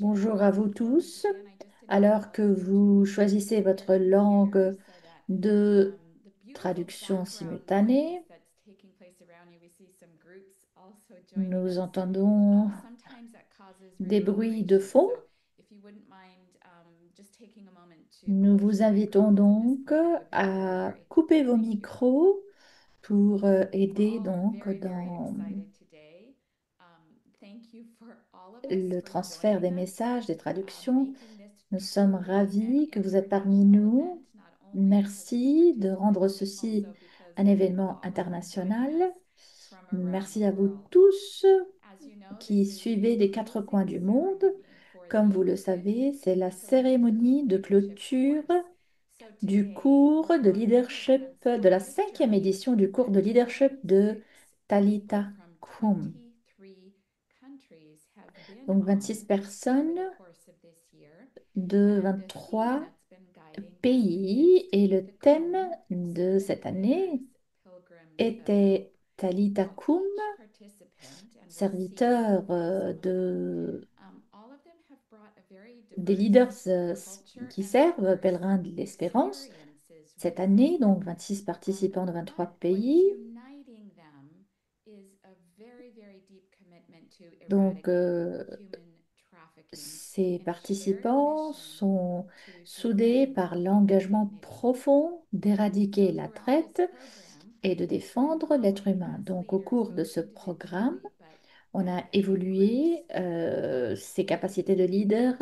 Bonjour à vous tous. Alors que vous choisissez votre langue de traduction simultanée, nous entendons des bruits de fond. Nous vous invitons donc à couper vos micros pour aider donc dans le transfert des messages, des traductions. Nous sommes ravis que vous êtes parmi nous. Merci de rendre ceci un événement international. Merci à vous tous qui suivez des quatre coins du monde. Comme vous le savez, c'est la cérémonie de clôture du cours de leadership, de la cinquième édition du cours de leadership de Talitha Kum. Donc 26 personnes de 23 pays et le thème de cette année était Talitha Kum, serviteur des leaders qui servent, pèlerins de l'espérance. Cette année, donc 26 participants de 23 pays. Donc, ces participants sont soudés par l'engagement profond d'éradiquer la traite et de défendre l'être humain. Donc, au cours de ce programme, on a évolué ses capacités de leader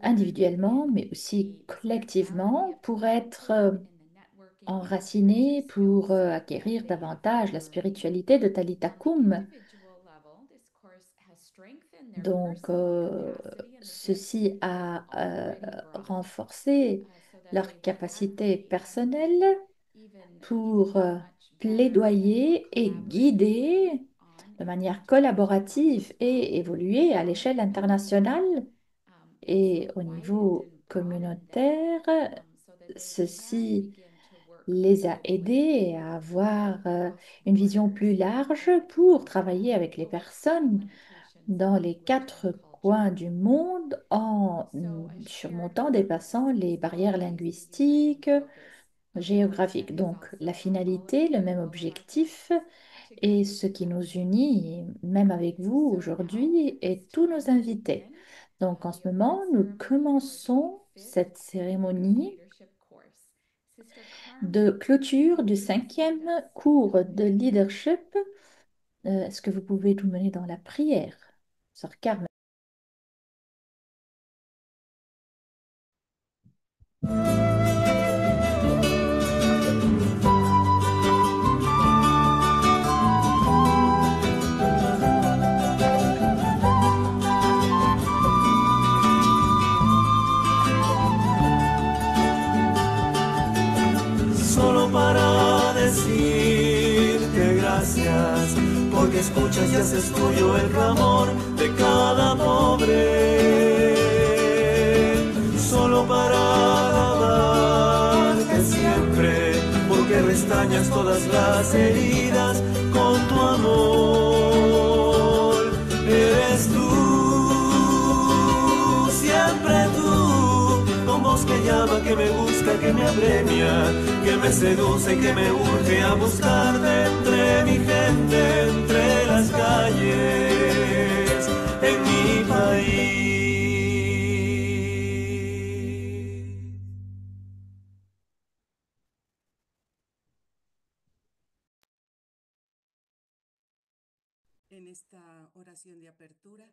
individuellement, mais aussi collectivement, pour être enracinés, pour acquérir davantage la spiritualité de Talitha Kum. Donc, ceci a renforcé leur capacité personnelle pour plaidoyer et guider de manière collaborative et évoluer à l'échelle internationale et au niveau communautaire. Ceci les a aidés à avoir une vision plus large pour travailler avec les personnes dans les quatre coins du monde en surmontant, dépassant les barrières linguistiques, géographiques. Donc, la finalité, le même objectif et ce qui nous unit, même avec vous aujourd'hui et tous nos invités. Donc, en ce moment, nous commençons cette cérémonie de clôture du cinquième cours de leadership. Est-ce que vous pouvez tout mener dans la prière, Sœur Carmen? Solo para decirte gracias, porque escuchas y haces tuyo el clamor de cada pobre. Solo para alabarte siempre, porque restañas todas las heridas con tu amor. Eres tú, siempre tú, con voz que llama, que me busca, que me apremia, que me seduce, que me urge a buscarte entre mi gente, entre las calles, en mi país. En esta oración de apertura,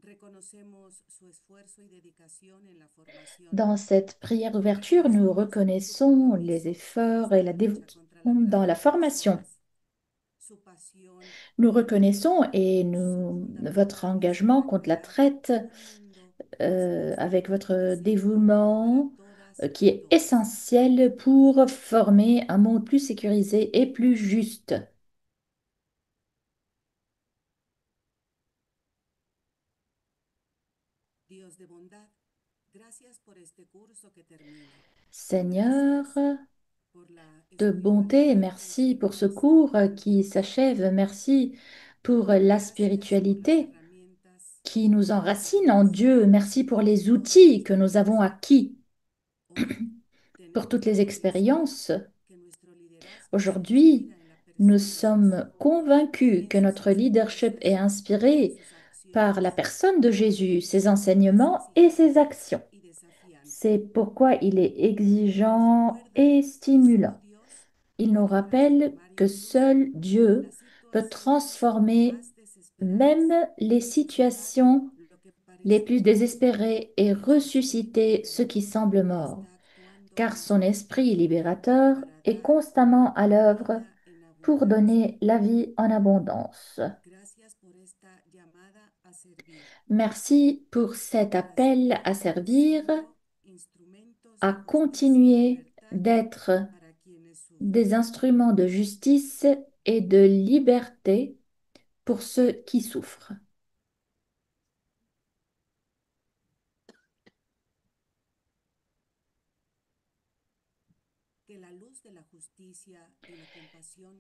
reconocemos su esfuerzo y dedicación en la formación Dans cette prière de d'ouverture, nous profesionales reconnaissons les efforts et en la la lucha dévotion contra la dans trata la de formation. personas. Su pasión Nous reconnaissons et son votre fundamentales engagement para contre la crear traite un mundo más avec justo y votre seguro para dévouement todas qui y est todos. essentiel pour former un monde plus sécurisé et plus juste. Dios de bondad, gracias por este curso que termina. Seigneur Gracias por la de bonté, espiritualidad merci pour ce respetuosa cours del qui prójimo. s'achève. Merci pour la spiritualité qui nous enracine en Dieu. Merci pour les outils que nous avons acquis, pour toutes les expériences. Aujourd'hui, nous sommes convaincus que notre leadership est inspiré par la personne de Jésus, ses enseignements et ses actions. C'est pourquoi il est exigeant et stimulant. Il nous rappelle que seul Dieu peut transformer même les situations les plus désespérées et ressusciter ce qui semble mort, car son esprit libérateur est constamment à l'œuvre pour donner la vie en abondance. Merci pour cet appel à servir, à continuer d'être des instruments de justice et de liberté pour ceux qui souffrent.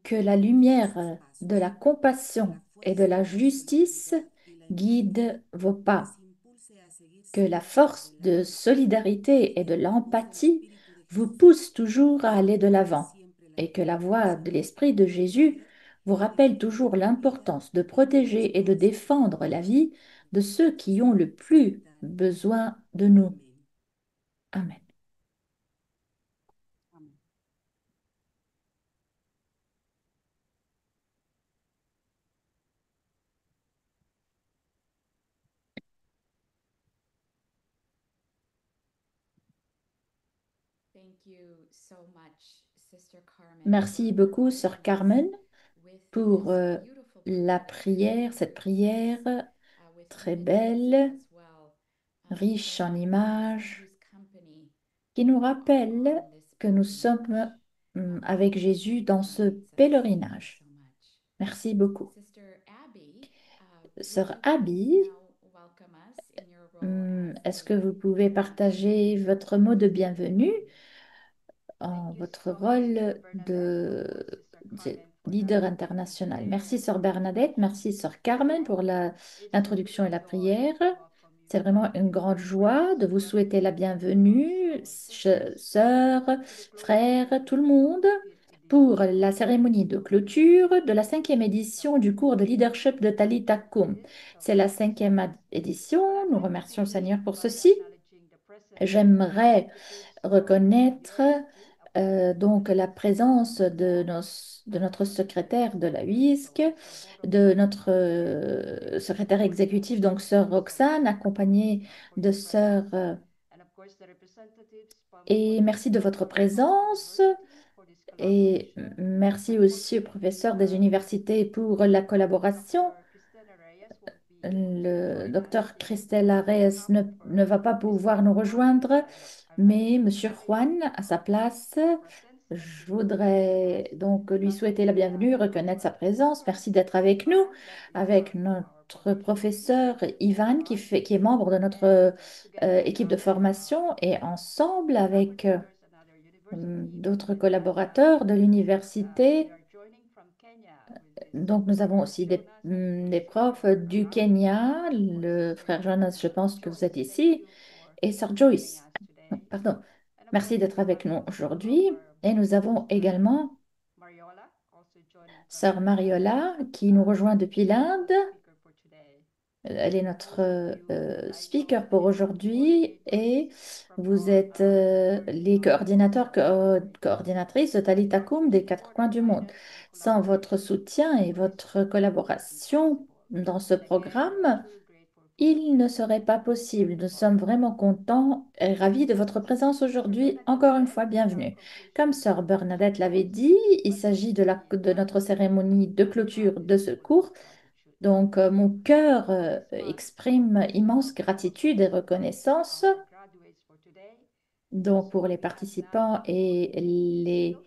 Que la lumière de la compassion et de la justice guide vos pas. Que la force de solidarité et de l'empathie vous pousse toujours à aller de l'avant. Et que la voix de l'Esprit de Jésus vous rappelle toujours l'importance de protéger et de défendre la vie de ceux qui ont le plus besoin de nous. Amen. Merci beaucoup, Sœur Carmen, pour la prière, cette prière très belle, riche en images, qui nous rappelle que nous sommes avec Jésus dans ce pèlerinage. Merci beaucoup. Sœur Abby, est-ce que vous pouvez partager votre mot de bienvenue en votre rôle de leader international? Merci, Sœur Bernadette. Merci, Sœur Carmen, pour l'introduction et la prière. C'est vraiment une grande joie de vous souhaiter la bienvenue, sœurs, frères, tout le monde, pour la cérémonie de clôture de la 5e édition du cours de leadership de Talitha Kum. C'est la 5e édition. Nous remercions le Seigneur pour ceci. J'aimerais reconnaître donc la présence de notre secrétaire de la UISC, de notre secrétaire exécutif, donc sœur Roxane, accompagnée de sœur et merci de votre présence. Et merci aussi aux professeurs des universités pour la collaboration. Le docteur Christelle Arès ne va pas pouvoir nous rejoindre, mais Monsieur Juan, à sa place, je voudrais donc lui souhaiter la bienvenue, reconnaître sa présence. Merci d'être avec nous, avec notre professeur Ivan qui est membre de notre équipe de formation et ensemble avec d'autres collaborateurs de l'université. Donc, nous avons aussi des profs du Kenya, le frère Jonas, je pense que vous êtes ici, et Sir Joyce. Pardon. Merci d'être avec nous aujourd'hui. Et nous avons également Sœur Mariola qui nous rejoint depuis l'Inde. Elle est notre speaker pour aujourd'hui et vous êtes les coordinateurs, coordinatrices de Talitha Kum des quatre coins du monde. Sans votre soutien et votre collaboration dans ce programme, il ne serait pas possible. Nous sommes vraiment contents et ravis de votre présence aujourd'hui. Encore une fois, bienvenue. Comme sœur Bernadette l'avait dit, il s'agit de notre cérémonie de clôture de ce cours. Donc, mon cœur exprime immense gratitude et reconnaissance donc, pour les participants et les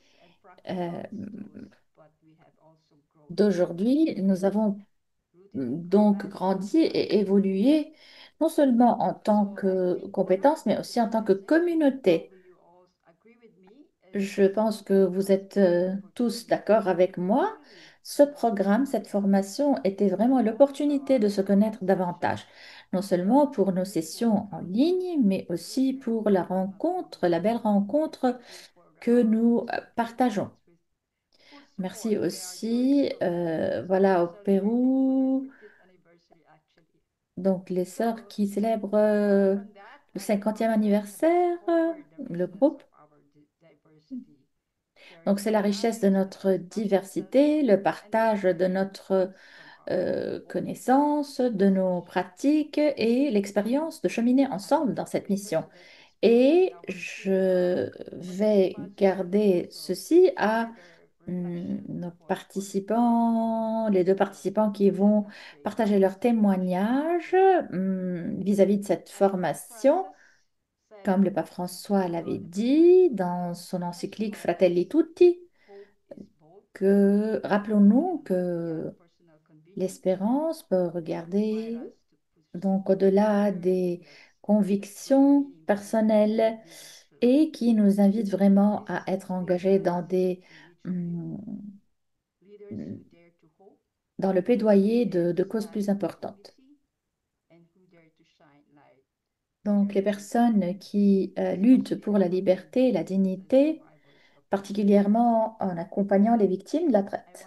d'aujourd'hui. Nous avons donc grandi et évolué non seulement en tant que compétence, mais aussi en tant que communauté. Je pense que vous êtes tous d'accord avec moi. Ce programme, cette formation était vraiment l'opportunité de se connaître davantage, non seulement pour nos sessions en ligne, mais aussi pour la rencontre, la belle rencontre que nous partageons. Merci aussi, voilà, au Pérou, donc les sœurs qui célèbrent le 50e anniversaire, le groupe. Donc c'est la richesse de notre diversité, le partage de notre connaissance, de nos pratiques et l'expérience de cheminer ensemble dans cette mission. Et je vais garder ceci à nos participants, les deux participants qui vont partager leur témoignage vis-à-vis de cette formation. Comme le pape François l'avait dit dans son encyclique Fratelli Tutti, que rappelons-nous que l'espérance peut regarder donc au-delà des convictions personnelles et qui nous invite vraiment à être engagés hum, dans le plaidoyer de causes plus importantes. Donc les personnes qui luttent pour la liberté et la dignité, particulièrement en accompagnant les victimes de la traite.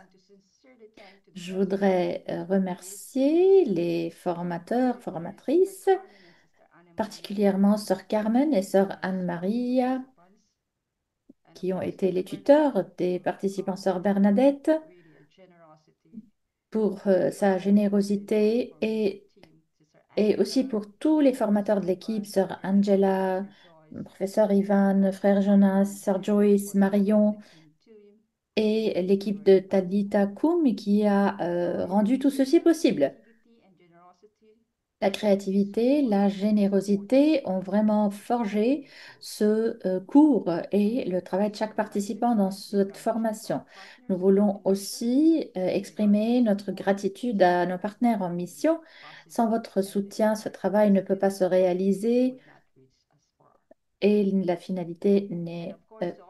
Je voudrais remercier les formateurs, formatrices, particulièrement Sœur Carmen et Sœur Anne-Maria, qui ont été les tuteurs des participants, Sœur Bernadette, pour sa générosité et aussi pour tous les formateurs de l'équipe, Sœur Angela, Professeur Ivan, Frère Jonas, Sœur Joyce, Marion et l'équipe de Tadita Koum qui a rendu tout ceci possible. La créativité, la générosité ont vraiment forgé ce cours et le travail de chaque participant dans cette formation. Nous voulons aussi exprimer notre gratitude à nos partenaires en mission. Sans votre soutien, ce travail ne peut pas se réaliser et la finalité n'est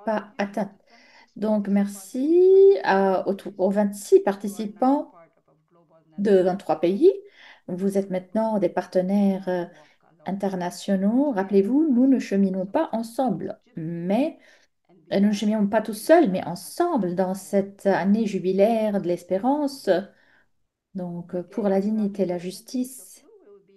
pas atteinte. Donc, merci aux 26 participants de 23 pays. Vous êtes maintenant des partenaires internationaux. Rappelez-vous, nous ne cheminons pas ensemble, mais nous ne cheminons pas tout seuls, mais ensemble dans cette année jubilaire de l'espérance. Donc, pour la dignité, la justice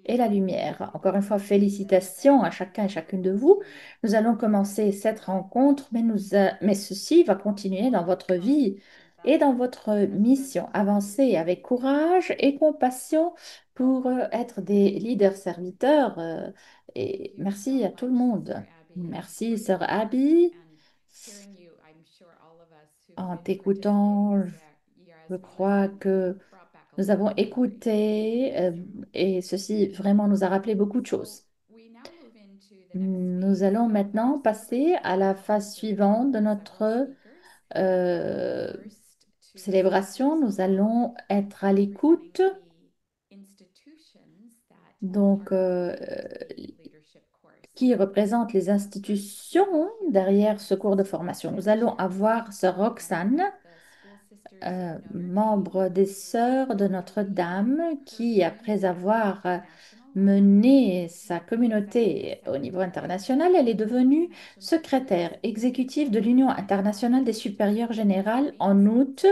et la lumière. Encore une fois, félicitations à chacun et chacune de vous. Nous allons commencer cette rencontre, mais ceci va continuer dans votre vie et dans votre mission. Avancez avec courage et compassion pour être des leaders serviteurs. Et merci à tout le monde. Merci, Sœur Abby. En t'écoutant, je crois que nous avons écouté et ceci vraiment nous a rappelé beaucoup de choses. Nous allons maintenant passer à la phase suivante de notre euh, célébration. Nous allons être à l'écoute. Donc, qui représente les institutions derrière ce cours de formation. Nous allons avoir Sœur Roxane, membre des Sœurs de Notre-Dame, qui, après avoir mené sa communauté au niveau international, elle est devenue secrétaire exécutive de l'Union internationale des supérieures générales en août,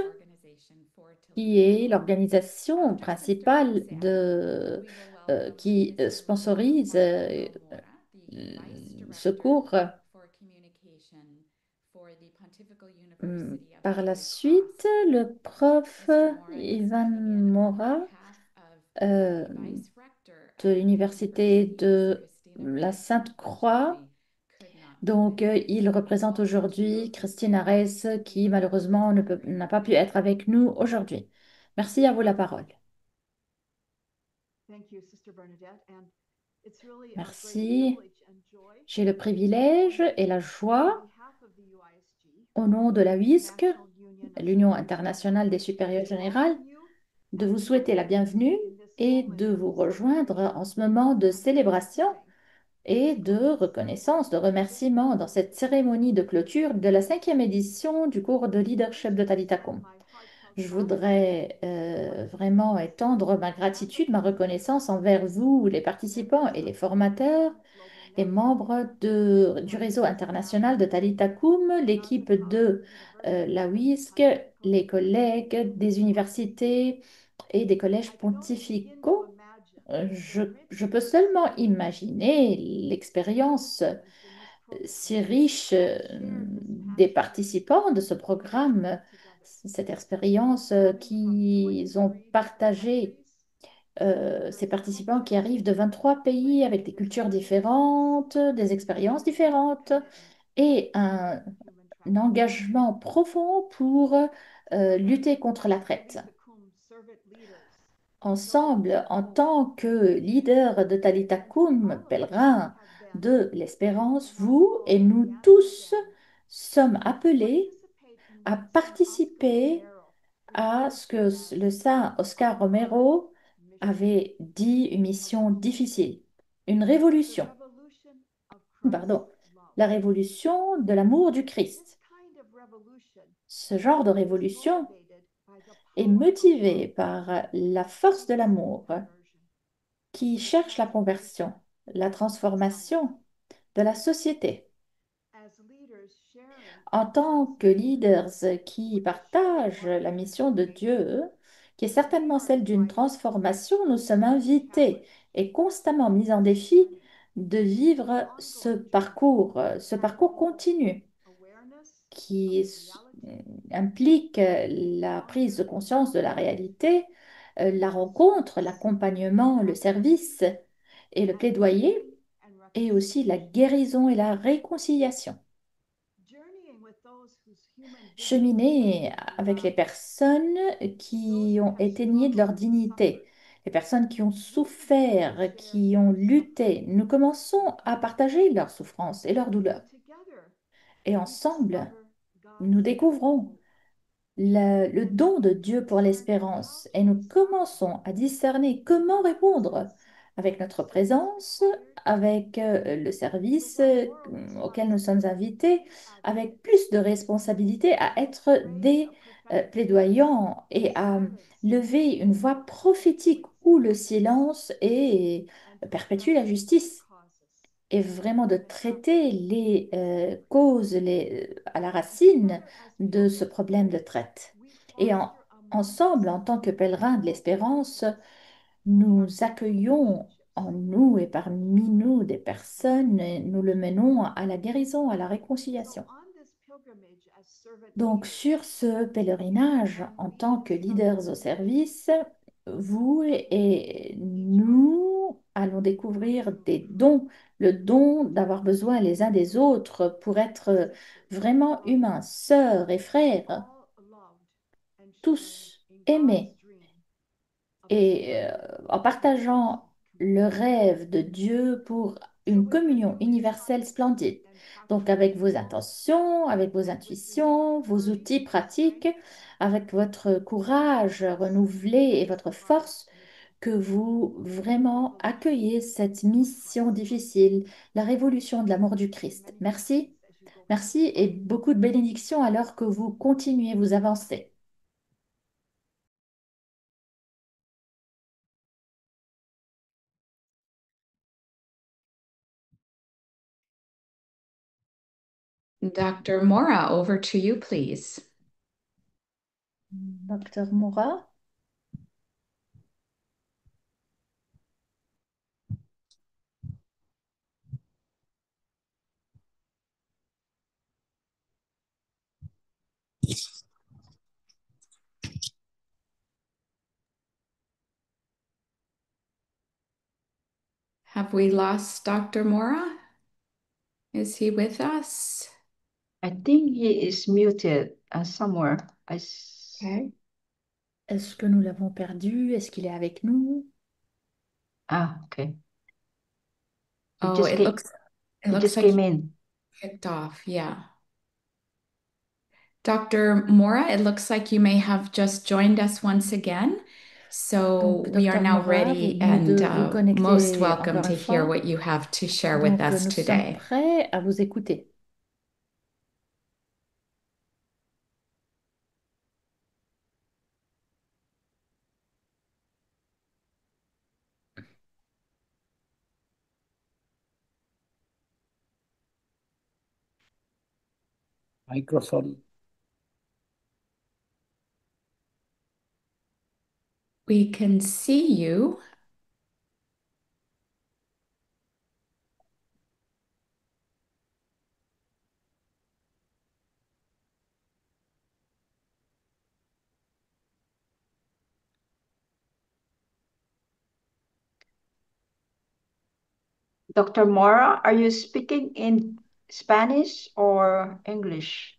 qui est l'organisation principale qui sponsorise ce cours. Par la suite, le prof Ivan Mora euh, de l'Université de la Sainte-Croix. Donc, il représente aujourd'hui Christine Arès qui malheureusement n'a pas pu être avec nous aujourd'hui. Merci à vous la parole. Merci. J'ai le privilège et la joie, au nom de la WISC, l'Union internationale des supérieures générales, de vous souhaiter la bienvenue et de vous rejoindre en ce moment de célébration et de reconnaissance, de remerciement dans cette cérémonie de clôture de la 5e édition du cours de leadership de Talita Kum. Je voudrais vraiment étendre ma gratitude, ma reconnaissance envers vous, les participants et les formateurs, les membres du réseau international de Thalita Koum, l'équipe de la WISC, les collègues des universités et des collèges pontificaux. Je peux seulement imaginer l'expérience si riche des participants de ce programme, cette expérience qu'ils ont partagée, ces participants qui arrivent de 23 pays avec des cultures différentes, des expériences différentes et un engagement profond pour lutter contre la traite. Ensemble, en tant que leader de Thalita Koum, pèlerin de l'espérance, vous et nous tous sommes appelés à participer à ce que le saint Oscar Romero avait dit une mission difficile, une révolution, pardon, la révolution de l'amour du Christ. Ce genre de révolution est motivé par la force de l'amour qui cherche la conversion, la transformation de la société. En tant que leaders qui partagent la mission de Dieu, qui est certainement celle d'une transformation, nous sommes invités et constamment mis en défi de vivre ce parcours continu qui implique la prise de conscience de la réalité, la rencontre, l'accompagnement, le service et le plaidoyer, et aussi la guérison et la réconciliation. Cheminer avec les personnes qui ont été niées de leur dignité, les personnes qui ont souffert, qui ont lutté. Nous commençons à partager leurs souffrances et leurs douleurs. Et ensemble, nous découvrons le don de Dieu pour l'espérance et nous commençons à discerner comment répondre avec notre présence, avec le service auquel nous sommes invités, avec plus de responsabilité à être des plaidoyants et à lever une voix prophétique où le silence perpétue la justice et vraiment de traiter les causes à la racine de ce problème de traite. Et ensemble, en tant que pèlerins de l'espérance, nous accueillons en nous et parmi nous des personnes, et nous le menons à la guérison, à la réconciliation. Donc, sur ce pèlerinage, en tant que leaders au service, vous et nous allons découvrir des dons, le don d'avoir besoin les uns des autres pour être vraiment humains, sœurs et frères, tous aimés et en partageant le rêve de Dieu pour une communion universelle splendide. Donc avec vos intentions, avec vos intuitions, vos outils pratiques, avec votre courage renouvelé et votre force, que vous vraiment accueillez cette mission difficile, la révolution de l'amour du Christ. Merci, merci et beaucoup de bénédictions alors que vous continuez, vous avancez. Dr. Mora, over to you, please. Docteur Moura. Have we lost Dr. Mora? Is he with us? I think he is muted somewhere. Okay. Est-ce que nous l'avons perdu? Est-ce qu'il est avec nous? Okay. He Oh, just it came, looks he like just came in. kicked off. Yeah. Dr. Mora, it looks like you may have just joined us once again. So Donc, we are Docteur now Moura, ready vous venez and de vous most connecter welcome encore to une hear fois. what you have to share with Donc, us nous sommes today. prêts à vous écouter. Microphone. We can see you. Dr. Mora, are you speaking in Spanish or English?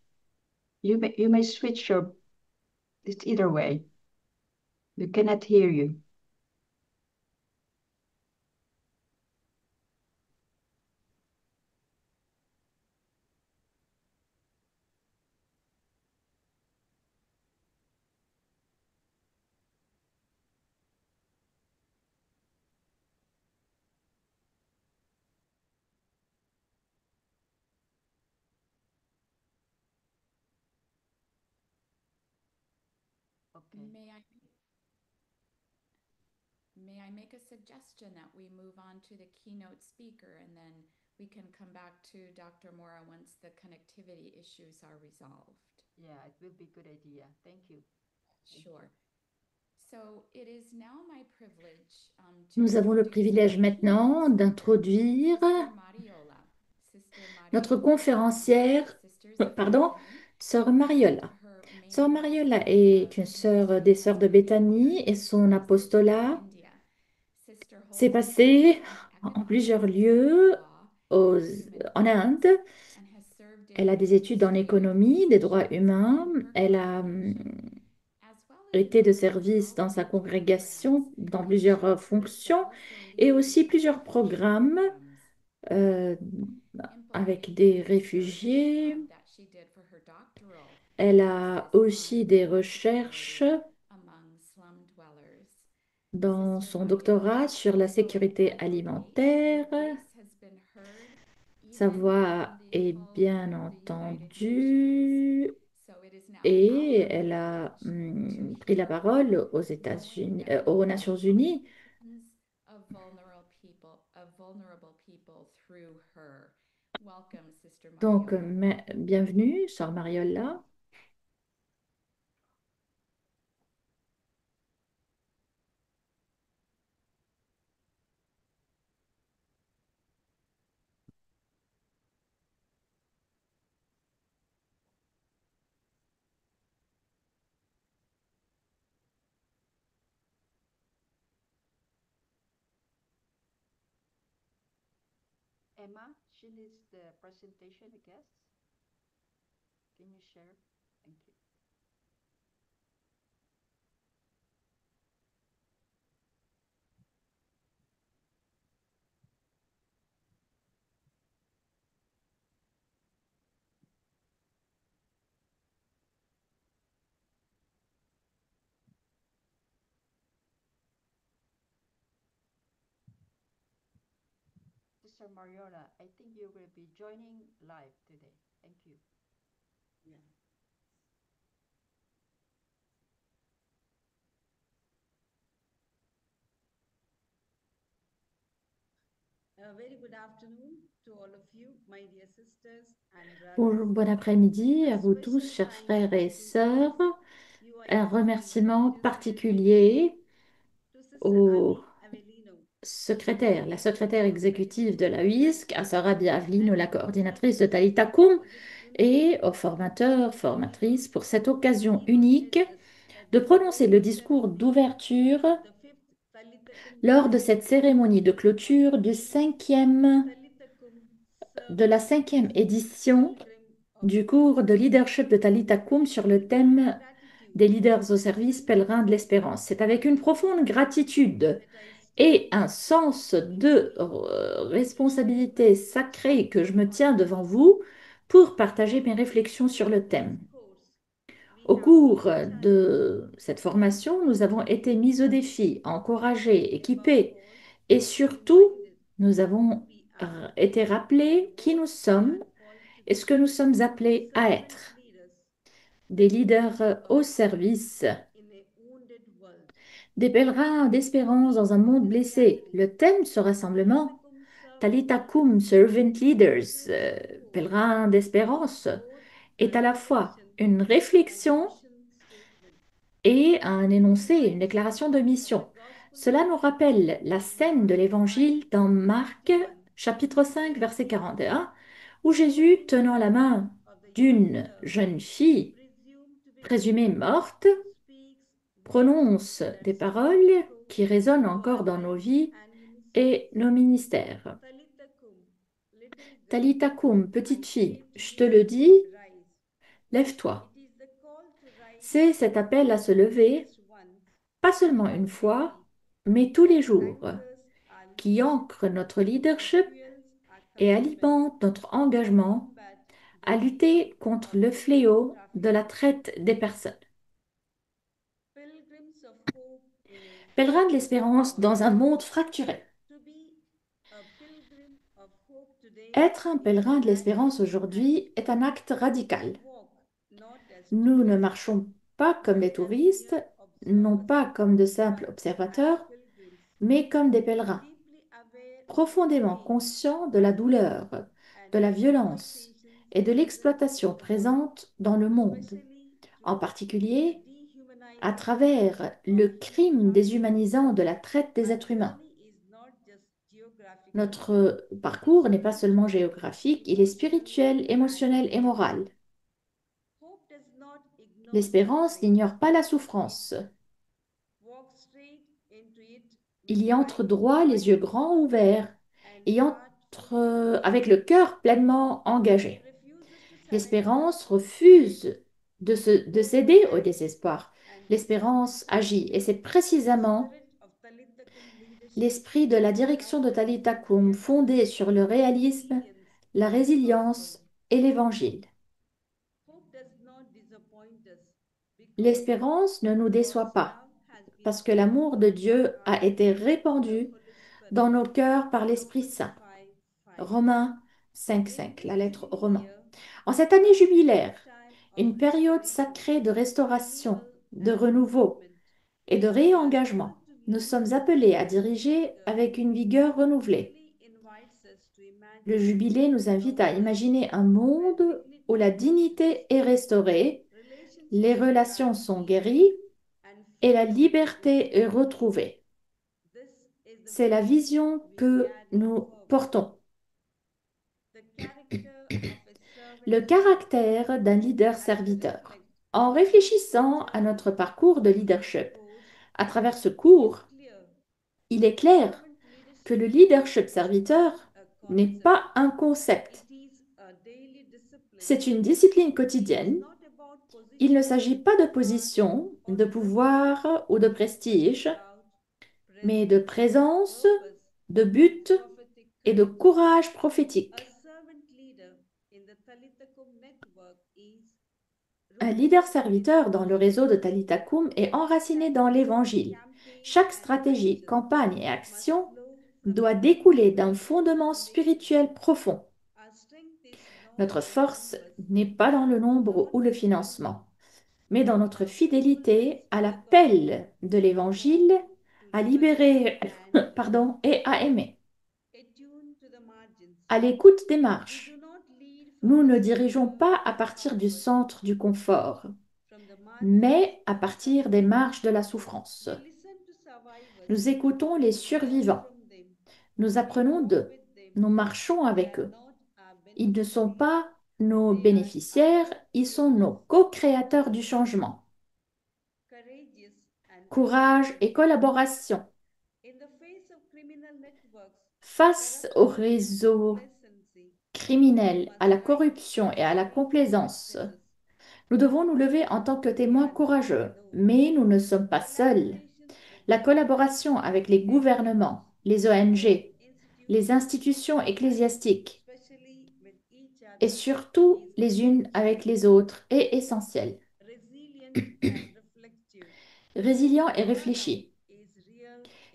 You may switch your, it's either way. We cannot hear you. Okay. May I make a suggestion that we move on to the keynote speaker and then we can come back to Dr. Mora once the connectivity issues are resolved? Yeah, it will be a good idea. Thank you. Sure. So it is now my privilege to Nous avons le introduce privilège our maintenant keynote d'introduire speaker, Sister Mariola. Sister notre Mariola, conférencière, Sisters of pardon, Bethany. Sœur Mariola. Her main Sœur role Mariola est une sœur des sœurs de Béthanie et son apostolat India. Sister s'est holds a passé PhD in en plusieurs economics, lieux law, aux- and human en rights, Inde. and has served Elle a in des études en ministry économie, des droits positions humains. in her Elle a congregation, as well as in été de other service dans sa outreach congrégation programs, dans and she plusieurs serves fonctions also et leading aussi plusieurs education programmes programs, euh, avec implementing des research réfugiés. that she did for her doctoral Elle a thesis aussi on des recherches insecurity among slum dwellers. dans Sister son Mariola doctorat sur la also sécurité advocates. Her alimentaire. voice has been heard Sa even voix in the est halls bien of the United Nations. entendue So it is now et our elle a privilege to pris la hear parole her, aux knowing États-Unis, that we aux call Nations on Unies. millions of vulnerable people through her. Welcome, Sister Donc, Mariola. bienvenue, Sœur Mariola. Emma, she needs the presentation, I guess. Can you share? Thank you. Sister Mariola, I think you will be joining live today. Thank you. Yeah. A very good afternoon to all of you, my dear sisters and brothers. Bon après-midi A à vous tous, special chers thanks frères et to you. sœurs. You are Un extremely remerciement participative. particulier To Sister au Abi Avellino, secrétaire, la secrétaire Coordinator of exécutive de la Technical UISC, à Strategy, Sarah Biavlino, and la to coordinatrice de Professor Talita Sri Kum, Udit et aux Kunti, formateurs, formatrices, pour cette occasion he will unique address at de the prononcer le closing discours ceremony d'ouverture of the fifth Talita Kum lors de Gathering cette cérémonie de on the clôture theme Talita Kum de la Serving cinquième the édition Pilgrim of du Peace. cours de leadership de Talita Kum sur le With thème gratitude, des leaders au I service sincerely pèlerins de l'espérance. C'est avec une profonde gratitude that I et stand un sens before de you to share my responsabilité sacrée que je reflections me on tiens this devant vous pour partager mes theme. réflexions sur le In this thème. course, we Au have cours been challenged de cette to be formation, nous avons été mis au défi, encouragés, and above équipés all, et surtout, reminded nous who avons we are été and rappelés qui what nous we sommes are called to et do. ce que nous sommes appelés à Servant être. leaders Des in leaders au service, a wounded world. des pèlerins The d'espérance dans un theme of monde this blessé. gathering, Le thème de ce Talita rassemblement, Kum Servant Talita Leaders, Kum, Servant Leaders, is to pèlerins d'espérance, both est à la fois une réflexion et un énoncé, une déclaration de mission. Cela nous rappelle la scène de l'Évangile dans Marc chapitre 5 verset 41 où Jésus, tenant la main d'une jeune fille présumée morte, prononce des paroles qui résonnent encore dans nos vies et nos ministères. Talita koum, petite fille, je te le dis, lève-toi. C'est cet appel à se lever, pas seulement une fois, mais tous les jours, qui ancre notre leadership et alimente notre engagement à lutter contre le fléau de la traite des personnes. Pèlerin de l'espérance dans un monde fracturé. Être un pèlerin de l'espérance aujourd'hui est un acte radical. Nous ne marchons pas comme des touristes, non pas comme de simples observateurs, mais comme des pèlerins, profondément conscients de la douleur, de la violence et de l'exploitation présente dans le monde, en particulier à travers le crime déshumanisant de la traite des êtres humains. Notre parcours n'est pas seulement géographique, il est spirituel, émotionnel et moral. L'espérance n'ignore pas la souffrance. Il y entre droit, les yeux grands ouverts, et entre avec le cœur pleinement engagé. L'espérance refuse de céder au désespoir. L'espérance agit, et c'est précisément l'esprit de la direction de Talitha Koum, fondée sur le réalisme, la résilience et l'évangile. L'espérance ne nous déçoit pas, parce que l'amour de Dieu a été répandu dans nos cœurs par l'Esprit Saint. Romains 5,5, la lettre Romains. En cette année jubilaire, une période sacrée de restauration, de renouveau et de réengagement, nous sommes appelés à diriger avec une vigueur renouvelée. Le jubilé nous invite à imaginer un monde où la dignité est restaurée, les relations sont guéries et la liberté est retrouvée. C'est la vision que nous portons. Le caractère d'un leader serviteur. En réfléchissant à notre parcours de leadership, à travers ce cours, il est clair que le leadership serviteur n'est pas un concept. C'est une discipline quotidienne. Il ne s'agit pas de position, de pouvoir ou de prestige, mais de présence, de but et de courage prophétique. Un leader serviteur dans le réseau de Talitha Koum est enraciné dans l'Évangile. Chaque stratégie, campagne et action doit découler d'un fondement spirituel profond. Notre force n'est pas dans le nombre ou le financement, mais dans notre fidélité à l'appel de l'Évangile, à libérer et à aimer. À l'écoute des marches. Nous ne dirigeons pas à partir du centre du confort, mais à partir des marches de la souffrance. Nous écoutons les survivants. Nous apprenons d'eux. Nous marchons avec eux. Ils ne sont pas nos bénéficiaires, ils sont nos co-créateurs du changement. Courage et collaboration. Face aux réseaux criminels, à la corruption et à la complaisance, nous devons nous lever en tant que témoins courageux, mais nous ne sommes pas seuls. La collaboration avec les gouvernements, les ONG, les institutions ecclésiastiques et surtout les unes avec les autres est essentielle. Résilient et réfléchi.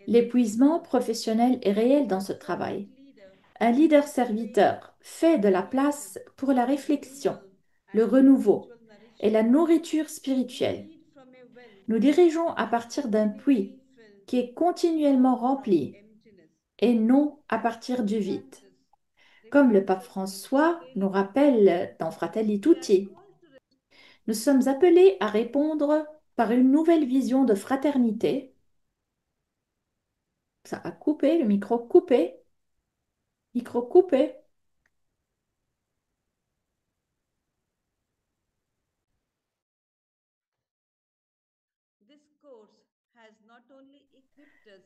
L'épuisement professionnel est réel dans ce travail. Un leader serviteur fait de la place pour la réflexion, le renouveau et la nourriture spirituelle. Nous dirigeons à partir d'un puits qui est continuellement rempli et non à partir du vide. Comme le pape François nous rappelle dans Fratelli Tutti, Nous sommes appelés à répondre par une nouvelle vision de fraternité. Ça a coupé, le micro coupé, micro coupé. This course has not only equipped us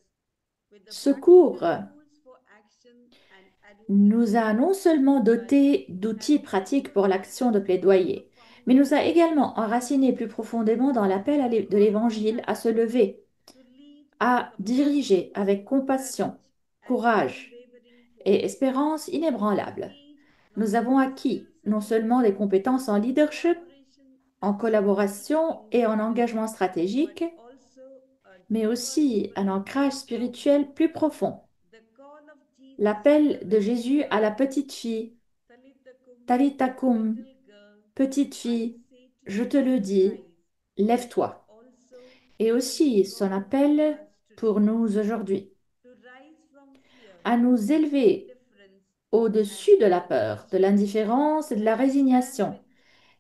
with the Ce cours practical tools for action and nous advocacy, a non seulement but dotés it has d'outils pratiques also pour given l'action us de a plaidoyer, profound mais nous a guidance également enracinés plus profondément dans l'appel de l'Évangile à se lever, to lead with à diriger compassion, avec compassion, courage, and courage unwavering hope. et espérance We have inébranlable. gained Nous valuable avons acquis skills and non seulement des insights compétences en in leadership, collaboration en and strategic collaboration et en engagement, engagement but stratégique, also a mais deeper aussi un spiritual ancrage grounding. spirituel plus profond. The call of Jesus to L'appel the de little Jésus à girl, la petite fille, Talitha kum, Talitha koum, little girl, petite I fille, say to je te you, le dis, rise, is lève-toi. also Et his aussi son call to appel us today. pour nous aujourd'hui, To rise from fear, à nous élever indifference, and au-dessus de la peur, de resignation, l'indifférence et de la to stand résignation, with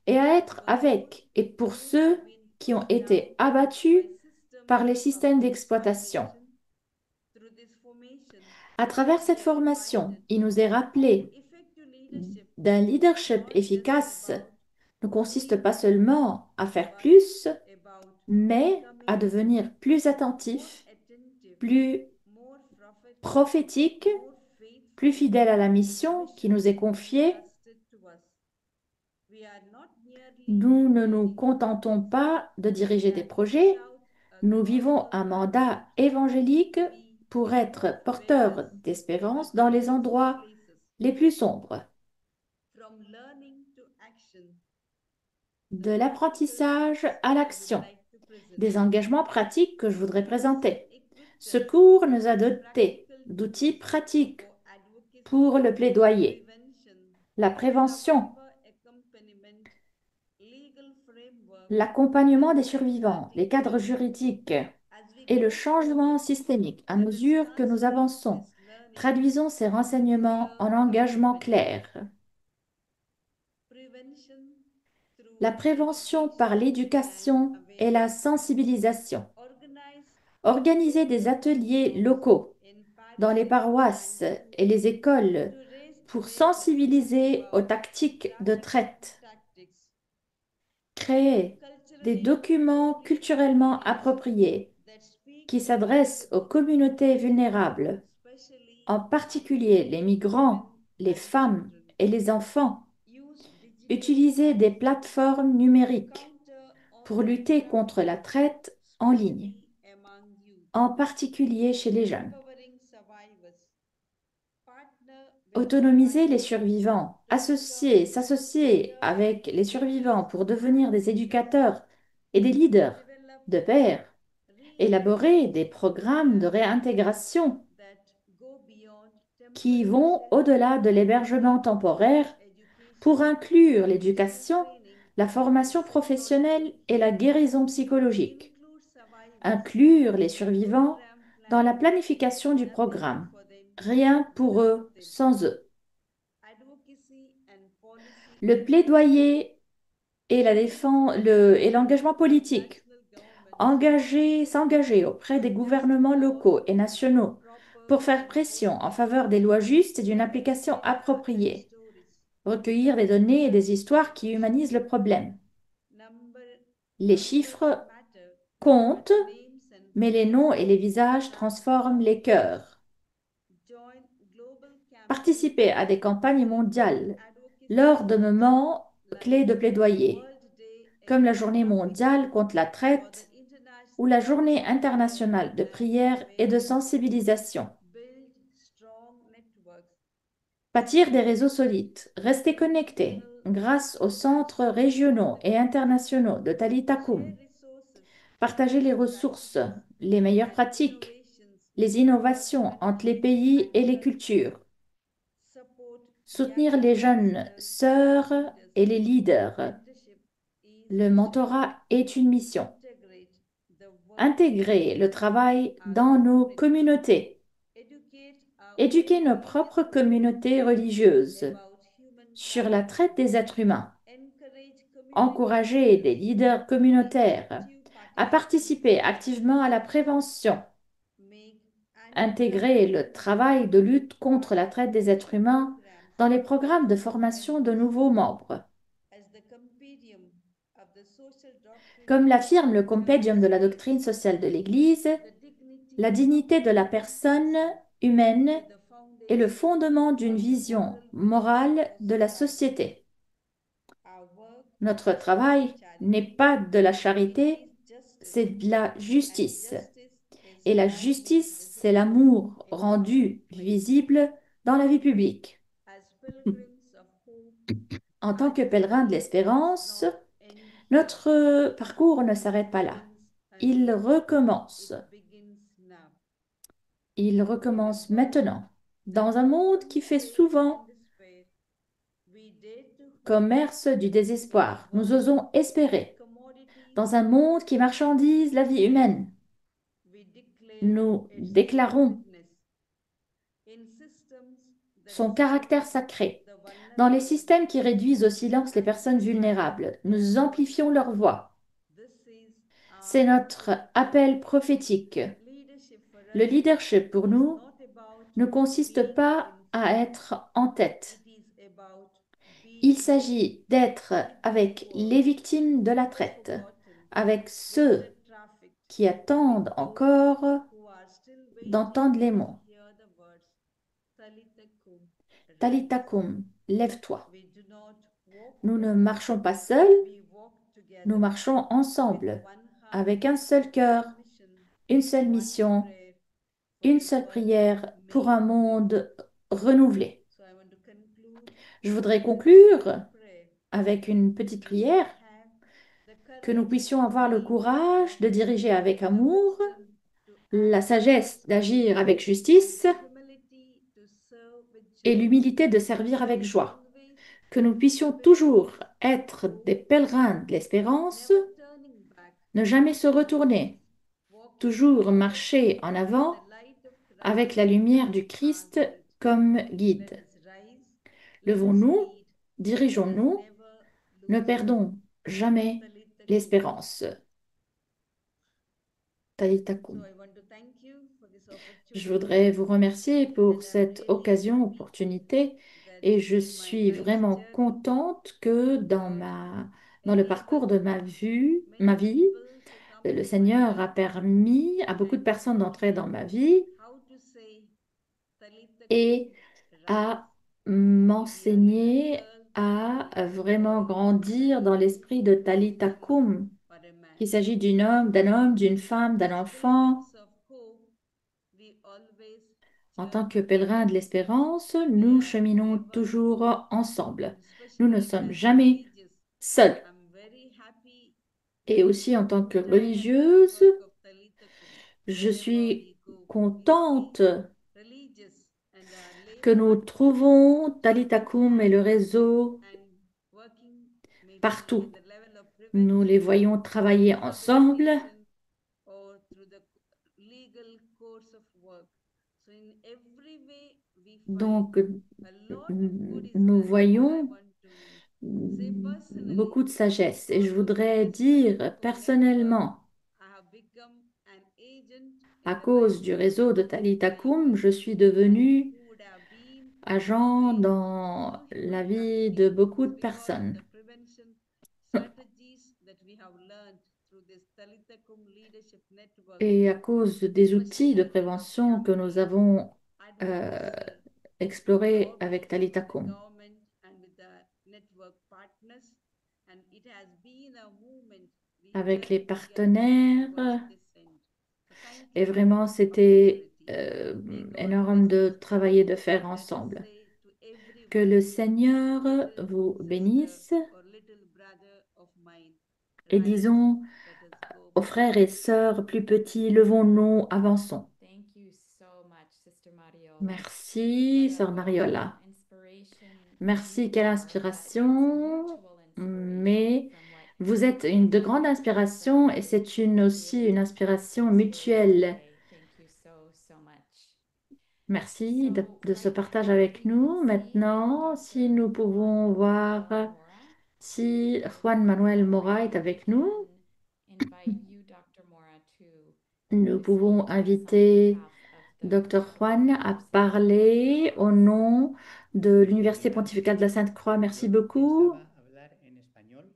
et à être those avec et pour who have ceux been qui ont put down été by abattus systems par les of systèmes d'exploitation. exploitation. Through this formation, À travers we cette are formation, reminded il nous est that rappelé effective leadership d'un is leadership not just efficace about ne consiste doing pas more, seulement à faire but plus, about mais à becoming devenir plus more attentif, attentive, plus more prophetic, prophétique, more plus faithful fidèle à la to the mission qui mission nous est confiée. entrusted to us. We are not merely Nous ne nous leading contentons projects, pas de we diriger des are living projets, out a nous vivons gospel un mandate mandat évangélique to be pour truth être bearers porteurs at d'espérance the dans les lowest of endroits places, les plus sombres. from learning to action. The De practicals l'apprentissage à I would l'action, like to present. des engagements pratiques que je This voudrais course has présenter. equipped Ce us cours nous a with dotés practical d'outils tools pratiques for advocacy, pour le plaidoyer, prevention, la prévention, survivor accompaniment, legal framework, l'accompagnement and des survivants, les safeguarding cadres change. juridiques As we et le go changement forward, systémique à let us mesure que nous translate avançons. this learning Traduisons ces into renseignements clear en engagements commitment. clairs. Prevention La through prévention par education and l'éducation et la awareness. sensibilisation. Organize Organiser des local ateliers NGOs locaux in dans les parishes paroisses and et schools les écoles to raise pour awareness sensibiliser aux about tactiques de trafficking traite. tactics. Créer des Culturally documents appropriate culturellement materials appropriés that speak qui to the s'adressent aux vulnerable, communautés vulnérables, especially en particulier les women migrants, les and femmes children. et les enfants. Use digital Utiliser des tools plateformes to numériques counter pour online lutter contre la trafficking, traite en ligne, especially among youth. en particulier chez les jeunes. Empowering survivors. Partner with Autonomiser les survivors survivants, to become s'associer peer avec les educators survivants pour devenir and des leaders. éducateurs et des leaders Develop de pairs. Élaborer des reintegration programmes de programs réintégration that go beyond qui temporary vont shelter au-delà de and l'hébergement temporaire include pour education, inclure skill l'éducation, training, la and formation psychological professionnelle et la healing. guérison psychologique. Include survivors Inclure les in survivants program dans la planning. planification du Nothing programme. for them Rien pour without eux them. sans eux. Advocacy and policy Le engagement. plaidoyer et la défense, et l'engagement politique. National governments S'engager auprès des gouvernements locaux et nationaux proper pour faire pression en enforcement. faveur des lois justes et d'une application Data and appropriée. stories. Recueillir des données et des histoires qui humanisent le problème. Les Numbers chiffres matter, comptent, but names and mais les noms et les visages last transforment long. les cœurs. Join global campaigns Participer à des campagnes mondiales advocacy lors de events moments clés like de plaidoyer, World Day comme la Against Journée mondiale Trafficking contre la or the traite ou International la Day Journée of Prayer internationale de and prière et de Awareness. sensibilisation. Build strong networks. Bâtir des réseaux solides, rester connectés Regional grâce aux centres attachment régionaux et communities. internationaux de Talitha Share Kum. resources, Partager les best ressources, practices, les meilleures and pratiques, innovations les across innovations entre les countries pays and et les cultures. cultures. Support Soutenir young les jeunes listeners and sœurs leaders. et les leaders. Mentorship is Le mission. mentorat est une mission. Integrate the work Intégrer le travail our dans nos communities. communautés. Educate our Éduquer own nos religious propres communautés communities religieuses about human sur la trafficking. traite des êtres humains. Encourage encourager des leaders communautaires à participer activement à la prévention, intégrer le travail de lutte contre la traite des êtres humains dans les programmes de formation de nouveaux membres. Comme l'affirme le Compendium de la doctrine sociale de l'Église, la dignité de la personne humaine est le fondement d'une vision morale de la société. Notre travail n'est pas de la charité, c'est de la justice. Et la justice, c'est l'amour rendu visible dans la vie publique. En tant que pèlerin de l'espérance, notre parcours ne s'arrête pas là. Il recommence. Il recommence maintenant, dans un monde qui fait souvent commerce du désespoir. Nous osons espérer. Dans un monde qui marchandise la vie humaine, nous déclarons son caractère sacré. Dans les systèmes qui réduisent au silence les personnes vulnérables, nous amplifions leur voix. C'est notre appel prophétique. Le leadership pour nous ne consiste pas à être en tête. Il s'agit d'être avec les victimes de la traite, avec ceux qui attendent encore d'entendre les mots. Talitha Koum, lève-toi. Nous ne marchons pas seuls, nous marchons ensemble, avec un seul cœur, une seule mission, une seule prière pour un monde renouvelé. Je voudrais conclure avec une petite prière, que nous puissions avoir le courage de diriger avec amour, la sagesse d'agir avec justice et l'humilité de servir avec joie. Que nous puissions toujours être des pèlerins de l'espérance, ne jamais se retourner, toujours marcher en avant avec la lumière du Christ comme guide. Levons-nous, dirigeons-nous, ne perdons jamais l'espérance. Talitha Koum. Je voudrais vous remercier pour cette opportunité, et je suis vraiment contente que dans le parcours de ma vie, le Seigneur a permis à beaucoup de personnes d'entrer dans ma vie et à m'enseigner à vraiment grandir dans l'esprit de Talitha Koum, qu'il s'agit d'un homme, d'une femme, d'un enfant. En tant que pèlerins de l'espérance, nous cheminons toujours ensemble. Nous ne sommes jamais seuls. Et aussi en tant que religieuse, je suis contente que nous trouvons Talitha Koum et le réseau partout. Nous les voyons travailler ensemble. Donc, nous voyons beaucoup de sagesse. Et je voudrais dire personnellement, à cause du réseau de Talitha Koum, je suis devenue agent dans la vie de beaucoup de personnes. Et à cause des outils de prévention que nous avons euh, explorés avec Talitha Koum. Avec les partenaires, et vraiment c'était énorme de travailler, de faire ensemble. Que le Seigneur vous bénisse et disons aux frères et sœurs plus petits, levons-nous, avançons. Merci, sœur Mariola. Merci, quelle inspiration. Mais vous êtes de grande inspiration et c'est aussi une inspiration mutuelle. Merci de ce partage avec nous. Maintenant, si nous pouvons voir Si Juan Manuel Mora est avec nous, invite you, Dr. Mora, to nous pouvons speak on behalf inviter of the Dr. Juan à University parler au nom de l'Université pontificale de la Sainte-Croix. Merci Yo beaucoup. pensaba hablar en español,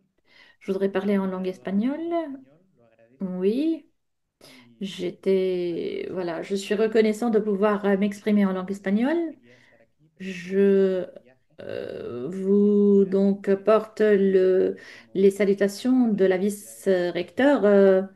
Je voudrais parler en langue graduado en espagnole. español, lo agradezco. Oui, Bueno, voilà, je suis reconnaissant de pouvoir m'exprimer en langue espagnole. quería estar aquí, pero tenía que Je estar de viaje. vous donc Realmente porte les como salutations de la posibilidad de vice-recteure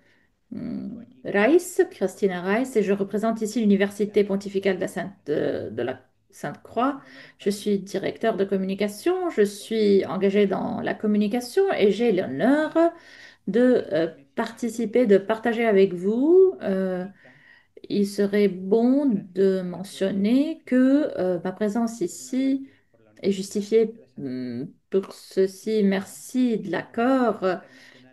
vivo allí Rice, por Christina Rice, et je représente ici l'Université pontificale de la Es Sainte-Croix. un honor Je para suis mí directeur de communication, je poder suis engagée dans la communication et j'ai l'honneur y de quisiera mencionar participer, de partager avec vous. indica Il serait bon de mentionner que ma présence por una ici parte por la est Universidad justifiée de la Sainte-Croix pour y ceci. por otra Merci de por la l'accord Comunidad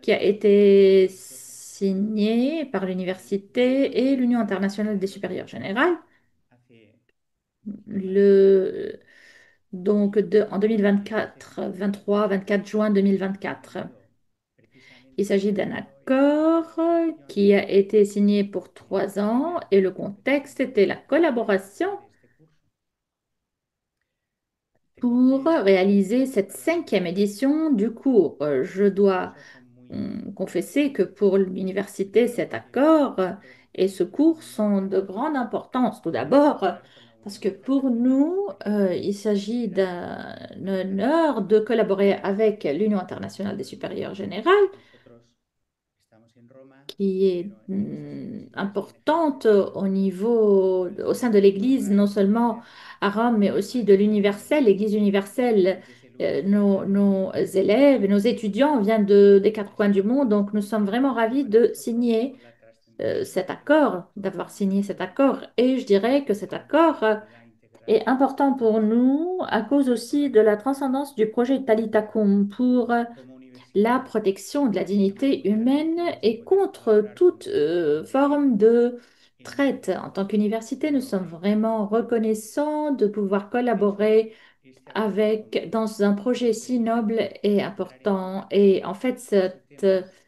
qui Internacional a de été Superiores Generales signé par l'université et l'Union internationale des supérieurs générales. hace no más de un año. Le, en Y ese 2024, acuerdo 23, 24 juin ha 2024. tenido Il precisamente s'agit como d'un fondo accord la creación qui a été signé pour del 3 ans primer et le contexte profesorado était la collaboration de este curso. Tengo pour que réaliser cette para la 5e universidad édition du cours. Je estos dois cursos son muy confesser que pour l'université, cet porque accord nosotros et ce cours formamos sont de parte grande importance. Tout de d'abord, colaborar con la parce que Universidad pour Internacional nous, il s'agit de d'un Superiores honneur de collaborer avec l'Union internationale des supérieurs générales, Nosotros estamos en Roma, qui est pero en nuestras investigaciones importante au niveau, au sein de l'Église, non lograr seulement obtener à Rome, mais aussi de ayuda l'universel, económica l'Église universelle. desde el Nos Reino Unido élèves, nos étudiants viennent des quatre coins du monde, donc nous sommes vraiment ravis para de nosotros signer por la trascendencia cet accord, d'avoir signé cet accord. Et je dirais que cet accord comunidad integral est important pour nous à cause por la aussi de la que transcendance du projet Talita Kum pour como universidad la protection de la hemos de dignité poder humaine hemos de et poder contre colaborar con toute la forme universidad de en traite. En tant qu'université, nous sommes Roma y vraiment reconnaissants de pouvoir pensar collaborer este acuerdo avec, contigo dans un projet si noble precisamente et traeré important. Et en fait, muchos temas que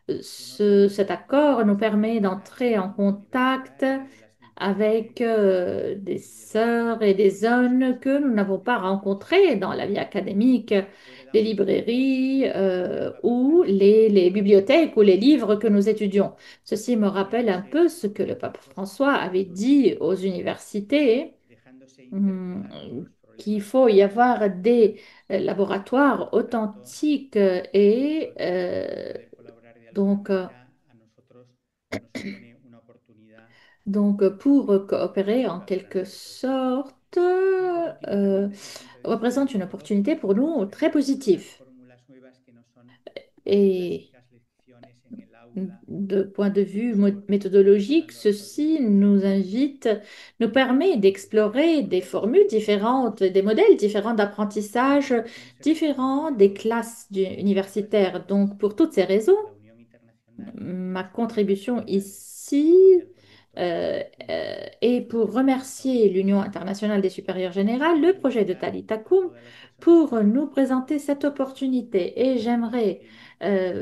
no solo cet accord nous permet las d'entrer en contact universidades de las avec instituciones des y de los sœurs et des hommes que nous n'avons pas estudiantes rencontrés dans la vie académique, les puedan librairies ou empaparse les bibliothèques ou les livres que nous étudions. Ceci me y rappelle un verse peu ce que le pape poco a François poco avait ayudando, dit aux universités, dejándose hum, interpelar por los qu'il problemas faut y avoir reales des laboratoires y por tanto authentiques esto et de poder colaborar de alguna donc, manera a nosotros nos supone una oportunidad pour coopérer en positiva para quelque nosotros sorte, y por último también desde el punto de vista représente une opportunité pour metodológico nous très unas positive. fórmulas nuevas que no son las Et clásicas lecciones en el aula de point de vue sobre méthodologique, dando los ceci problemas nous reales invite, nous permet d'explorer des formules différentes, des modèles différents d'apprentissage, quiero ser différents des reconocido classes por las universitaires. ayudas Donc, pour toutes ces raisons, a la Unión Internacional ma de Superiores contribution Generales ici y al proyecto Talita Kum est pour remercier l'Union internationale des supérieurs générales, le projet de felicitar Talita a Kum, todas las personas pour nous présenter cette opportunité. Et con las j'aimerais que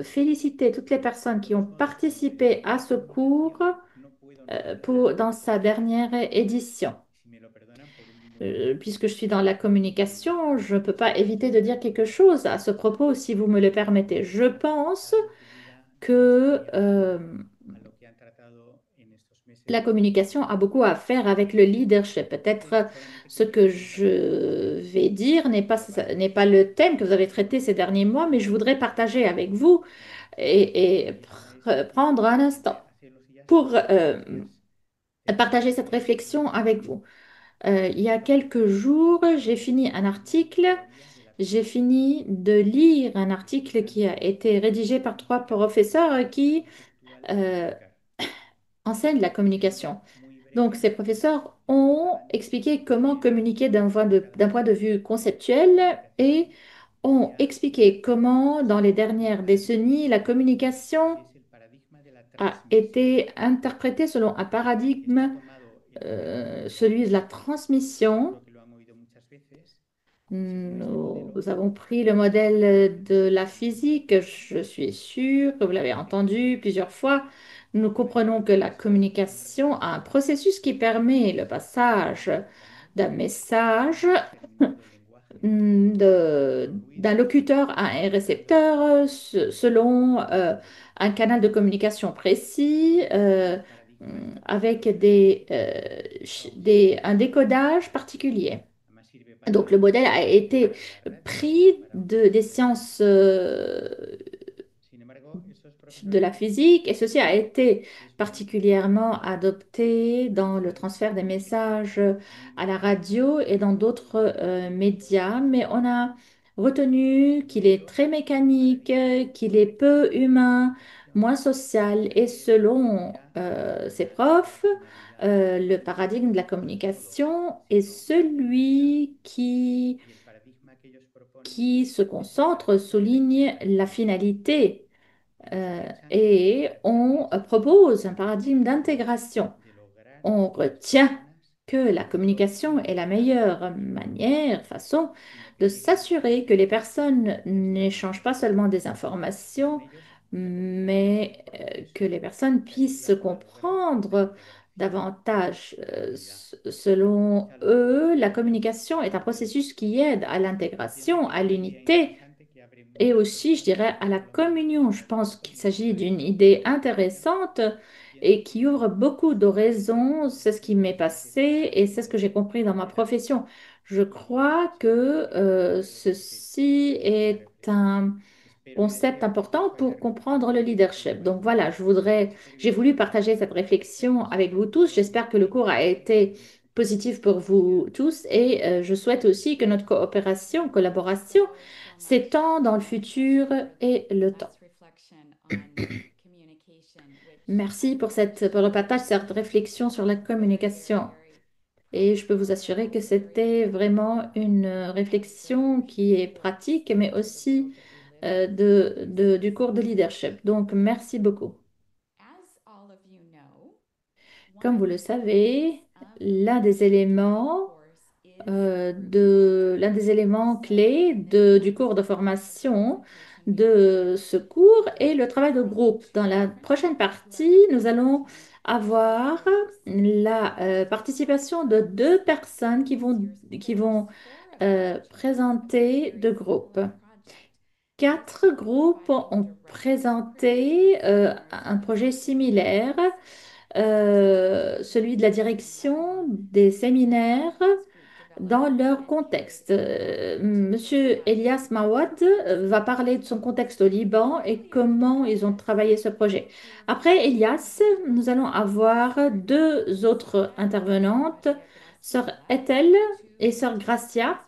féliciter toutes les personnes qui ont fruto de participé à ce esta cours conversación no puedo no nombrar dans sa dernière édition. si me lo perdonan por un minuto Puisque je suis dans la el communication, je ne peux pas éviter de dire quelque chose à ce propos, si vous me le permettez. Je pense dar enseguida que a lo que han tratado en estos la meses communication a beaucoup à faire avec le leadership. Peut-être solamente ce quería que comentar je vais dire aparte n'est pas le thème que vous avez traité ces derniers mois, mais je voudrais partager avec vous et no es prendre un instant hace unos días pour unos días partager cette terminé réflexion avec vous. Il y a un quelques jours, j'ai fini un una article. teoría de la J'ai comunicación fini de lire un article qui a aplicando été rédigé par la 3 professeurs inteligencia qui conceptual de euh, comunicar. enseignent la Resumiendo communication. muy Donc, ces brevemente, professeurs ont hablan expliqué comment de communiquer d'un point desarrollar de vue la conceptuel et comunicación ont ya expliqué en comment, los dans les años dernières 90 décennies, la communication es el paradigma de la a transmisión. été interprétée selon un Esto paradigme, tomado en la celui de la comunicación, transmission. seguro que lo han oído muchas veces, Nous avons pris le modèle de la physique, je suis sûre que vous l'avez entendu plusieurs fois. Nous comprenons que la communication a un processus qui permet le passage d'un message d'un locuteur à un récepteur selon un canal de communication précis avec un décodage particulier. Donc, le modèle a été pris des sciences de la physique et ceci a été particulièrement adopté dans le transfert des messages à la radio et dans d'autres médias, mais on a retenu qu'il est très mécanique, qu'il est peu humain, moins social et selon ses profs, le paradigme de la communication est celui qui se concentre, souligne la finalité et on propose un paradigme d'intégration. On retient que la communication est la meilleure manière, façon de s'assurer que les personnes n'échangent pas seulement des informations, mais que les personnes puissent se comprendre davantage. Selon eux, la communication est un processus qui aide à l'intégration, à l'unité et aussi, je dirais, à la communion. Je pense qu'il s'agit d'une idée intéressante et qui ouvre beaucoup d'horizons. C'est ce qui m'est passé et c'est ce que j'ai compris dans ma profession. Je crois que ceci est un concept important pour comprendre le leadership. Donc voilà, j'ai voulu partager cette réflexion avec vous tous. J'espère que le cours a été positif pour vous tous et je souhaite aussi que notre collaboration s'étend dans le futur et le temps. Merci pour le partage de cette réflexion sur la communication. Et je peux vous assurer que c'était vraiment une réflexion qui est pratique, mais aussi du cours de leadership. Donc, merci beaucoup. Comme vous le savez, l'un des éléments l'un des éléments clés du cours de formation de ce cours est le travail de groupe. Dans la prochaine partie, nous allons avoir la participation de deux personnes qui vont présenter deux groupes. Quatre groupes ont présenté un projet similaire, celui de la direction des séminaires dans leur contexte. Monsieur Elias Mawad va parler de son contexte au Liban et comment ils ont travaillé ce projet. Après Elias, nous allons avoir deux autres intervenantes, Sœur Ethel et Sœur Gracia,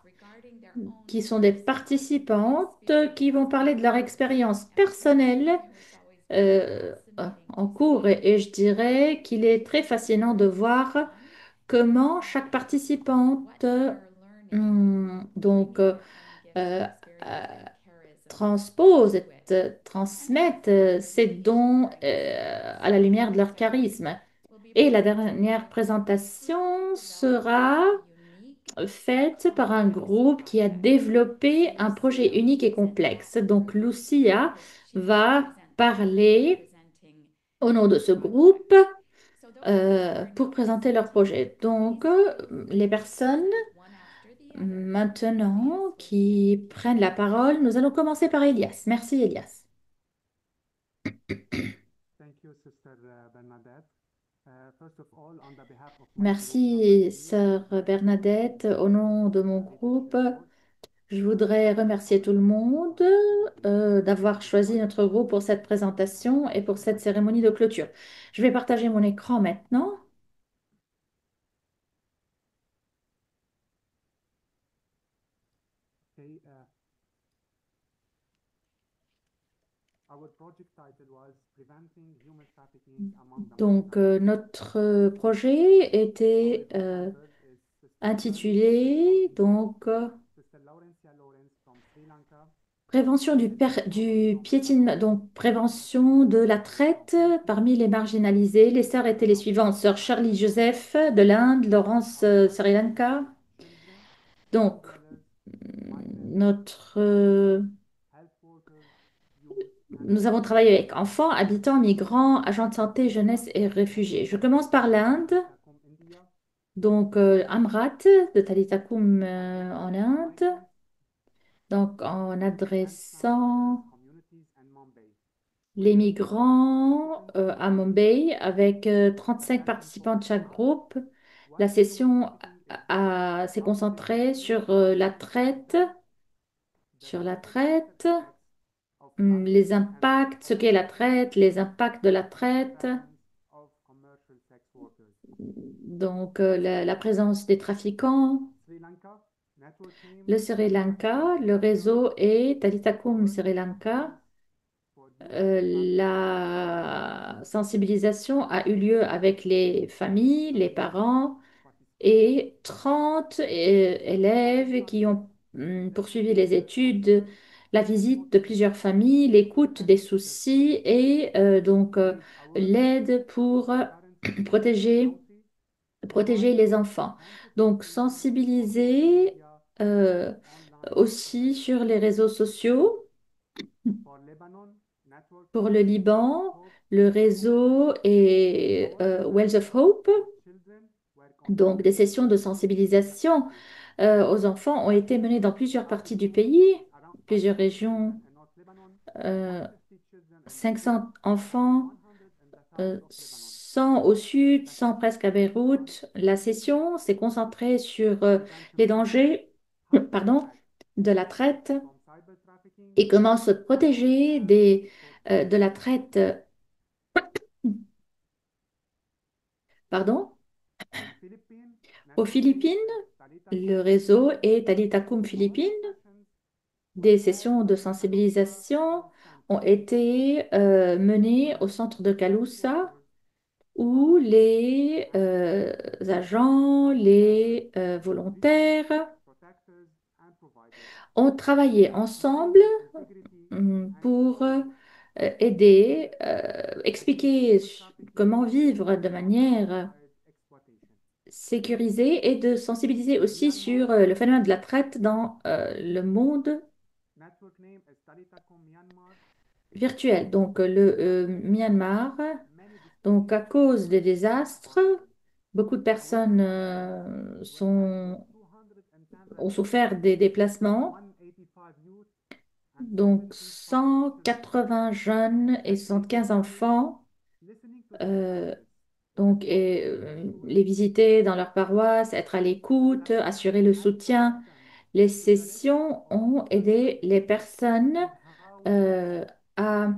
qui sont des participantes qui vont parler de leur expérience personnelle euh, en cours. Et je dirais qu'il est très fascinant de voir comment chaque participante donc euh, euh, transpose et transmette ses dons à la lumière de leur charisme. Et la dernière présentation sera faite par un groupe qui a développé un projet unique et complexe. Donc, Lucia va parler au nom de ce groupe pour présenter leur projet. Donc, les personnes maintenant qui prennent la parole, nous allons commencer par Elias. Merci, Elias. Merci, sœur Bernadette. Au nom de mon groupe, je voudrais remercier tout le monde d'avoir choisi notre groupe pour cette présentation et pour cette cérémonie de clôture. Je vais partager mon écran maintenant. Donc, notre projet était intitulé prévention du piétinement, donc prévention de la traite parmi les marginalisés. Les sœurs étaient les suivantes: sœur Charlie Joseph de l'Inde, Laurence Sri Lanka. Donc, notre, nous avons travaillé avec enfants, habitants, migrants, agents de santé, jeunesse et réfugiés. Je commence par l'Inde. Donc, Amrat de Talitakum en Inde. Donc, en adressant les migrants à Mumbai avec 35 participants de chaque groupe. La session s'est concentrée sur sur la traite, les impacts, ce qu'est la traite, les impacts de la traite, donc la présence des trafiquants. Le Sri Lanka, le réseau est Talitakum Sri Lanka. La sensibilisation a eu lieu avec les familles, les parents et 30 élèves qui ont poursuivi les études, la visite de plusieurs familles, l'écoute des soucis et l'aide pour protéger, protéger les enfants. Donc sensibiliser euh, aussi sur les réseaux sociaux. Pour le Liban, le réseau est Wells of Hope. Donc, des sessions de sensibilisation aux enfants ont été menées dans plusieurs parties du pays, plusieurs régions, euh, 500 enfants, 100 au sud, 100 presque à Beyrouth. La session s'est concentrée sur les dangers, pardon, de la traite et comment se protéger de la traite, pardon, aux Philippines. Le réseau est Talitakum Philippines. Des sessions de sensibilisation ont été menées au centre de Calusa où les agents, les volontaires ont travaillé ensemble pour aider, expliquer comment vivre de manière sécurisée et de sensibiliser aussi sur le phénomène de la traite dans le monde virtuel. Donc le Myanmar, donc à cause des désastres, beaucoup de personnes ont souffert des déplacements. Donc 180 jeunes et 75 enfants euh, les visiter dans leur paroisse, être à l'écoute, assurer le soutien. Les sessions ont aidé les personnes à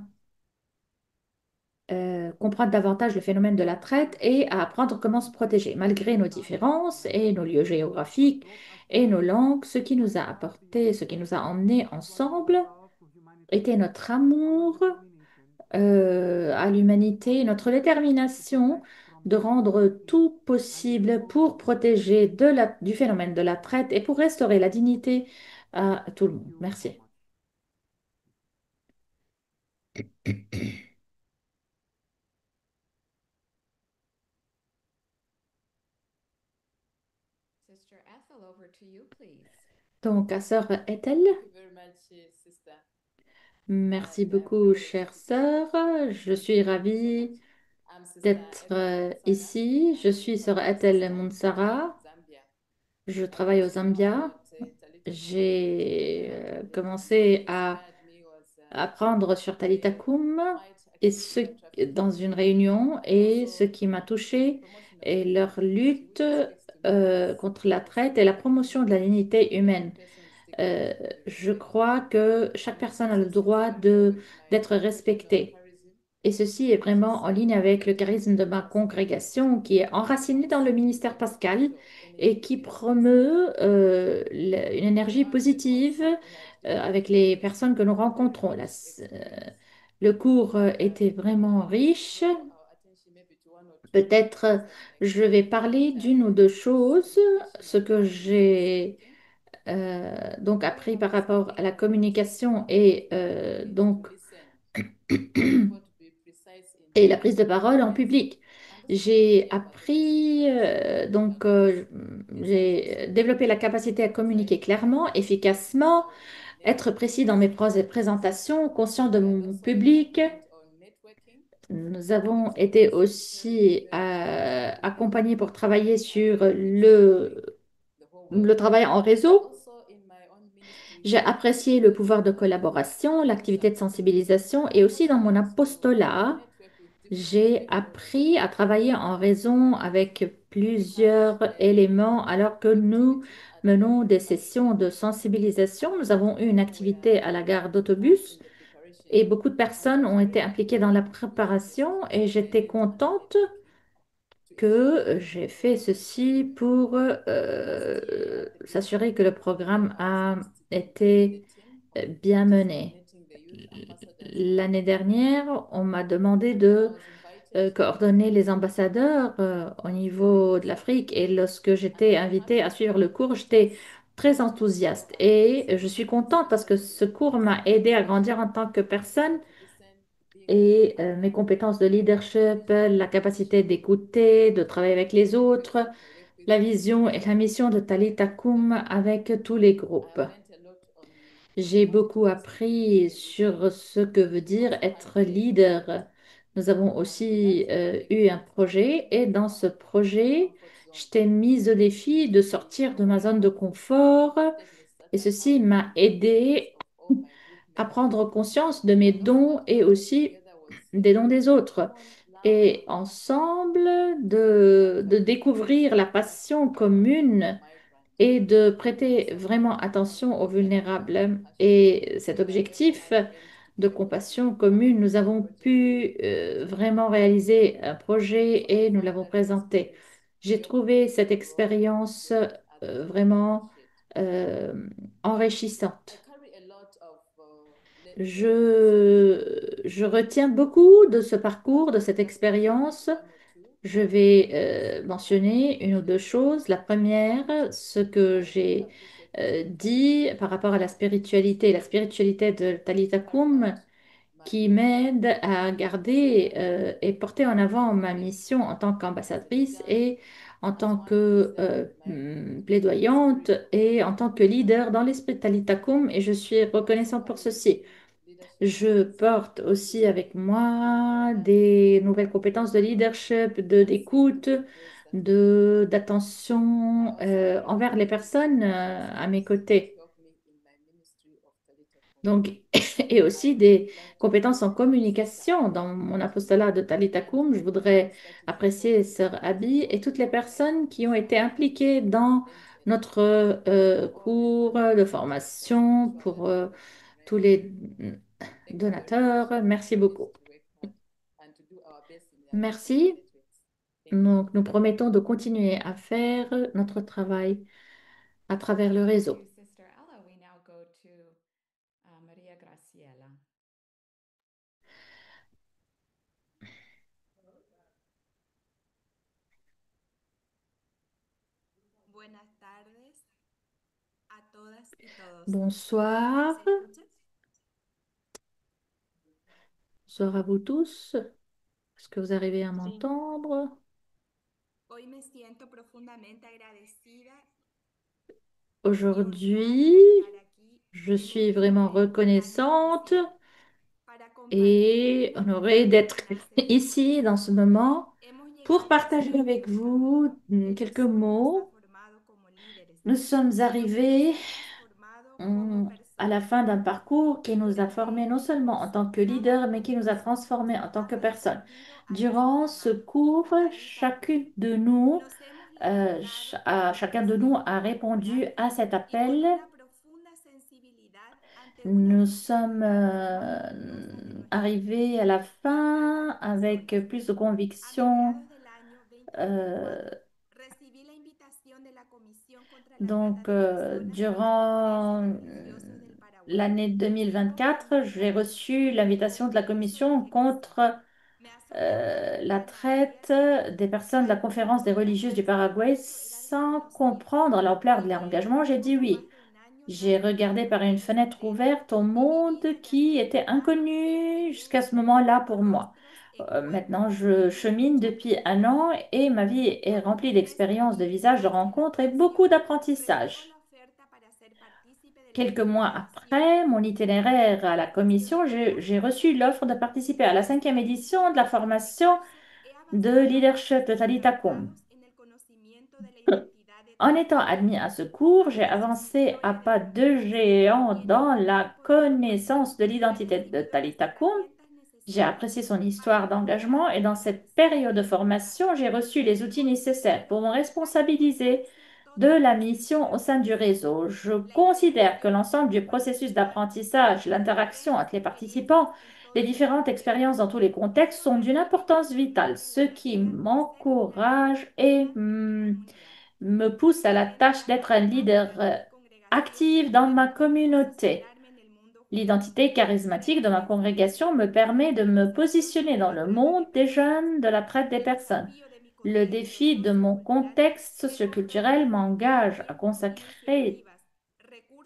comprendre davantage le phénomène de la traite et à apprendre comment se protéger, malgré nos différences et nos lieux géographiques et nos langues. Ce qui nous a apporté, ce qui nous a emmenés ensemble était notre amour à l'humanité, notre détermination de rendre tout possible pour protéger du phénomène de la traite et pour restaurer la dignité à tout le monde. Merci. Sister Ethel, over to you, please. Donc, à sœur Ethel, Thank you very much, sister. merci I'm beaucoup, very chère pleased to be sœur. here. Je suis Thank you so ravie much. I'm Sister d'être Ethel Munsara. ici. Je I'm suis from sœur Ethel Lusaka, Munsara. Zambia. Je My travaille au original Zambia. Talita Kum, J'ai and what commencé à inspired me was apprendre sur Talita the Kum fight et against human dans trafficking, une réunion and et ce also qui m'a the touchée promotion of est human leur dignity, lutte which speaks to me as contre la a traite et la sister, promotion de la dignité and every humaine. person is equal to be Je respected. crois que chaque And this personne a is le also droit very well with my d'être particular respectée. charism, Et ceci est which vraiment is en ligne avec le charisme de ma congrégation qui est enraciné dans le ministère pascal spiritual et energy qui influence. promeut une So énergie after the positive talk, we had avec les a personnes que nous very rencontrons. rich experience. Le cours And était vraiment I will riche. draw our attention maybe to one or two Peut-être things that I je vais experienced parler that d'une ou deux some choses, education ce on que how to practice j'ai speaking. donc When appris I par was rapport à la speaking, communication I was learning to listen, to be able to be precise in et la my prise de parole en words public. and J'ai appris, j'ai développé la capacité à communiquer clairement, efficacement, être précis dans mes présentations, conscient de mon public. Nous avons été aussi accompagnés pour travailler sur le travail en réseau. J'ai apprécié le pouvoir de collaboration, l'activité de sensibilisation et aussi dans mon apostolat, j'ai appris à travailler en raison avec plusieurs éléments alors que nous menons des sessions de sensibilisation. Nous avons eu une activité à la gare d'autobus et beaucoup de personnes ont été impliquées dans la préparation et j'étais contente que j'ai fait ceci pour s'assurer que le programme a été bien mené. L'année dernière, on m'a demandé de coordonner les ambassadeurs au niveau de l'Afrique et lorsque j'étais invitée à suivre le cours, j'étais très enthousiaste et je suis contente parce que ce cours m'a aidé à grandir en tant que personne et mes compétences de leadership, la capacité d'écouter, de travailler avec les autres, la vision et la mission de Talitha Kum avec tous les groupes. J'ai beaucoup appris sur ce que veut dire être leader. Nous avons aussi eu un projet et dans ce projet, je t'ai mise au défi de sortir de ma zone de confort et ceci m'a aidé à prendre conscience de mes dons et aussi des dons des autres. Et ensemble, de découvrir la passion commune et de prêter vraiment attention aux vulnérables. Et cet objectif de compassion commune, nous avons pu vraiment réaliser un projet et nous l'avons présenté. J'ai trouvé cette expérience vraiment euh, enrichissante. Je retiens beaucoup de ce parcours, de cette expérience. Je vais mentionner une ou deux choses. La première, ce que j'ai dit par rapport à la spiritualité de Talitha Kum, qui m'aide à garder et porter en avant ma mission en tant qu'ambassadrice et en tant que plaidoyante et en tant que leader dans l'esprit de Talitha Kum, et je suis reconnaissante pour ceci. Je porte aussi avec moi des nouvelles compétences de leadership, d'écoute, d'attention envers les personnes à mes côtés. Donc, et aussi des compétences en communication. Dans mon apostolat de Talitha Kum, je voudrais apprécier Sœur Abby et toutes les personnes qui ont été impliquées dans notre cours de formation pour tous les donateurs. Merci beaucoup. Merci. Donc, nous promettons de continuer à faire notre travail à travers le Thank you, réseau. Sister Ella. We now go to Maria Graciela. Buenas tardes a todas y todos. Bonsoir. ¿Se escucha? Bonsoir à vous tous. Est-ce que vous arrivez à Sí. m'entendre? Hoy me siento profundamente agradecida y Aujourd'hui, honrada de estar aquí je en suis este vraiment evento tan reconnaissante especial para et compartir honorée y d'être para ici celebrar. dans ce moment Hemos pour llegado a este partager avec momento vous que quelques Jesús nos ha mots. formado como líderes, Nous sommes pero que nos arrivés ha transformado como à la personas. fin d'un parcours qui nous a formés Durante non seulement en tant que cada leader, mais uno qui de nous a nosotros transformés en tant ha que personne. respondido a este Durant ce llamado. cours, Talita chacune Kum. de nous, Nos hemos levantado con chacun de nous convicción a répondu profunda à cet y con appel. una profunda sensibilidad ante una Nous sommes responsabilidad maravillosa de nuestra vida. arrivés à la Se trata fin de avec misiones. plus de A conviction. mediados del año Euh, 2024, recibí la invitación de la Comisión contra la Trata de Personas de los Poderes durant Religiosos del Paraguay, l'année siendo 2024, j'ai voluntaria reçu por l'invitation de la permiso de Commission obligación. contre Me ha sorprendido la en gran traite manera des personnes de la al conférence des ver religieuses que du ese Paraguay compromiso era sans reconocido comprendre l'ampleur de y que l'engagement. J'ai dit poco oui. más de un año J'ai tras regardé par une ese fenêtre evento ouverte au y mi vida monde ya se qui ha était llenado de inconnu jusqu'à bellos ce moment-là pour moi. rostros Maintenant, je chemine depuis un an et ma vie est remplie d'expériences, de visages, de rencontres et beaucoup d'apprentissage. Quelques mois après mon itinéraire à la commission, j'ai reçu l'offre de participer à la cinquième édition de la formation de leadership de Talita Kum. En étant admis à ce cours, j'ai avancé à pas de géant dans la connaissance de l'identité de Talita Kum. J'ai apprécié son histoire d'engagement et dans cette période de formation, j'ai reçu les outils nécessaires pour me responsabiliser de la mission au sein du réseau. Je considère que l'ensemble du processus d'apprentissage, l'interaction entre les participants, les différentes expériences dans tous les contextes sont d'une importance vitale, ce qui m'encourage et me pousse à la tâche d'être un leader actif dans ma communauté. L'identité charismatique de ma congrégation me permet de me positionner dans le monde des jeunes, de la traite des personnes. Le défi de mon contexte socioculturel m'engage à consacrer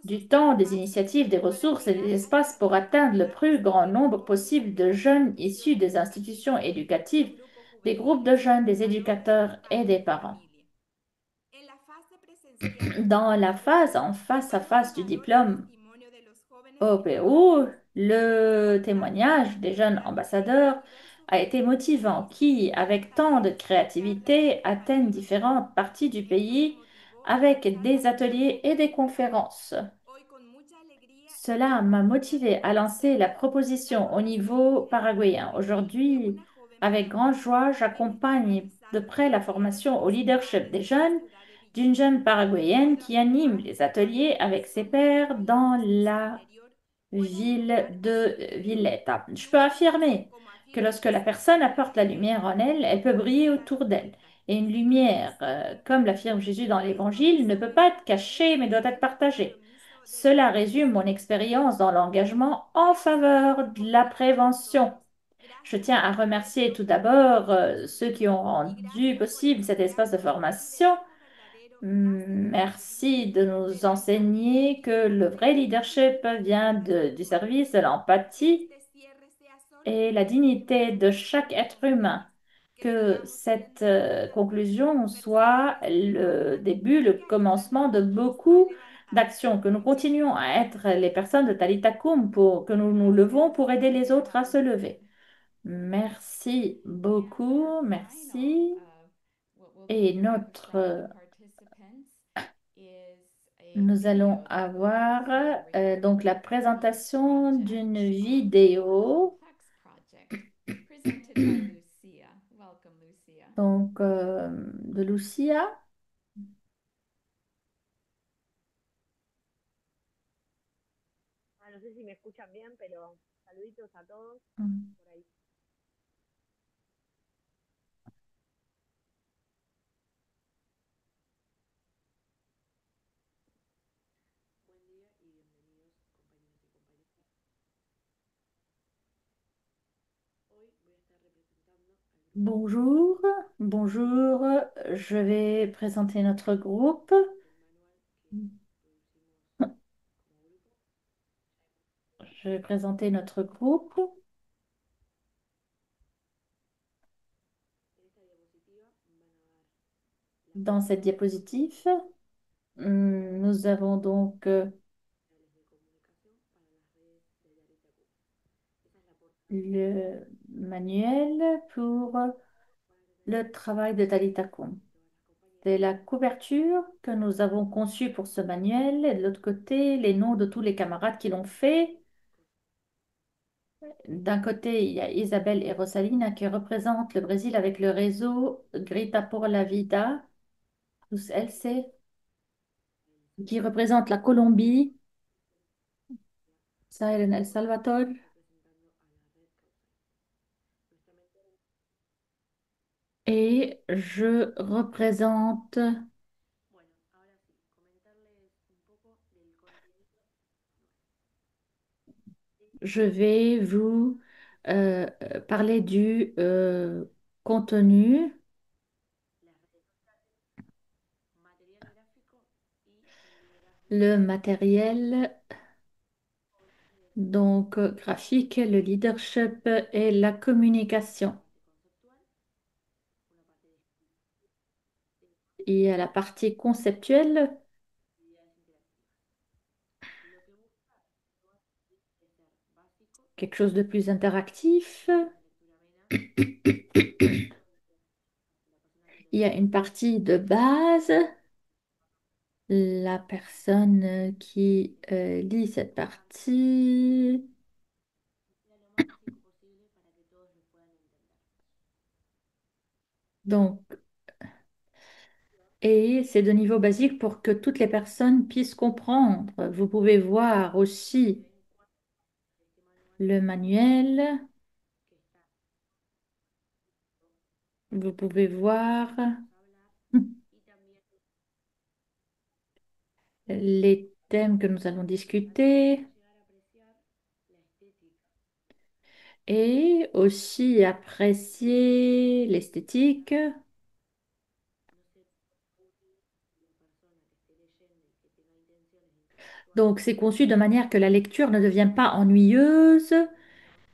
du temps, des initiatives, des ressources et des espaces pour atteindre le plus grand nombre possible de jeunes issus des institutions éducatives, des groupes de jeunes, des éducateurs et des parents. Dans la phase en face à face du diplôme au Pérou, le témoignage des jeunes ambassadeurs a été motivant qui, avec tant de créativité, atteignent différentes parties du pays avec des ateliers et des conférences. Cela m'a motivé à lancer la proposition au niveau paraguayen. Aujourd'hui, avec grande joie, j'accompagne de près la formation au leadership des jeunes d'une jeune paraguayenne qui anime les ateliers avec ses pairs dans la ville de Villeta. Je peux affirmer que lorsque la personne apporte la lumière en elle, elle peut briller autour d'elle. Et une lumière, comme l'affirme Jésus dans l'Évangile, ne peut pas être cachée, mais doit être partagée. Cela résume mon expérience dans l'engagement en faveur de la prévention. Je tiens à remercier tout d'abord ceux qui ont rendu possible cet espace de formation. Merci de nous enseigner que le vrai leadership vient du service, de l'empathie et la dignité de chaque être humain. Que cette conclusion soit le début, le commencement de beaucoup d'actions, que nous continuons à être les personnes de Talita Kum, pour que nous nous levons pour aider les autres à se lever. Merci beaucoup, merci. Et nous allons avoir donc la présentation d'une vidéo. Donc, de Lucia. No sé si me escuchan bien, pero saluditos a todos Mm. por ahí. Buen día y bienvenidos compañeros y compañeras. Hoy voy a estar representando al grupo Bonjour, bonjour. Je vais présenter notre groupe. del manual que producimos como grupo. Je vais présenter notre groupe. En esta diapositiva van a ver Dans cette diapositive, nous avons donc canales de comunicación para las redes de Yarita Q. Esa es la portada le manuel pour le travail de Talita Kum. de todas las compañeras. C'est la couverture que nous avons conçue pour ce manuel. Et de l'autre côté, les noms de tous les camarades qui l'ont fait. D'un côté, il y a Isabelle et Rosalina qui représentent le Brésil avec le réseau Grita por la Vida. Tous elles, c'est qui représente la Colombie, Sahel en El Salvador. Representando a la red Causal. Nuestra mentora, Et je représente, bueno, ahora sí, comentarles un poco del contenido. je vais vous parler du contenu, Las redes sociales, material gráfico y el liderazgo le matériel, donc graphique, le leadership et la communication. Il y a la partie conceptuelle, quelque chose de plus interactif. Il y a une partie de base. La personne qui lit cette partie. Donc, et c'est de niveau basique pour que toutes les personnes puissent comprendre. Vous pouvez voir aussi le manuel. Vous pouvez voir les thèmes que nous allons discuter et aussi apprécier l'esthétique. Donc, c'est conçu de manière que la lecture ne devienne pas ennuyeuse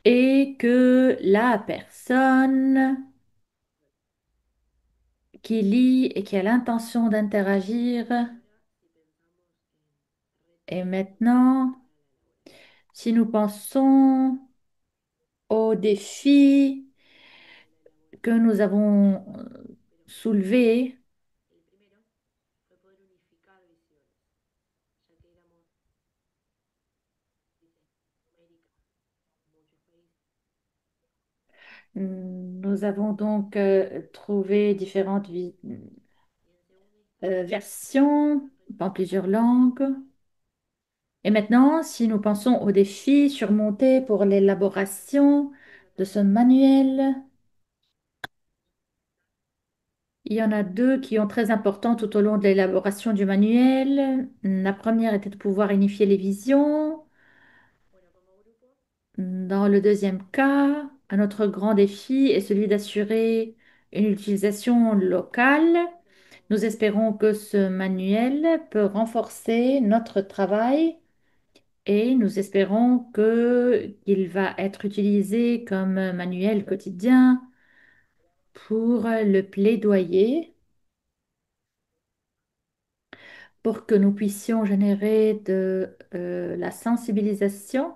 et que la personne qui lit et qui a l'intention d'interagir. Et maintenant, si nous pensons aux défis que nous avons soulevés, nous avons donc trouvé différentes versions en plusieurs langues. Et maintenant, si nous pensons aux défis surmontés pour l'élaboration de ce manuel, il y en a deux qui sont très importants tout au long de l'élaboration du manuel. La première était de pouvoir unifier les visions. Dans le deuxième cas, un autre grand défi est celui d'assurer une utilisation locale. Nous espérons que ce manuel peut renforcer notre travail et nous espérons qu'il va être utilisé comme manuel quotidien pour le plaidoyer, pour que nous puissions générer de la sensibilisation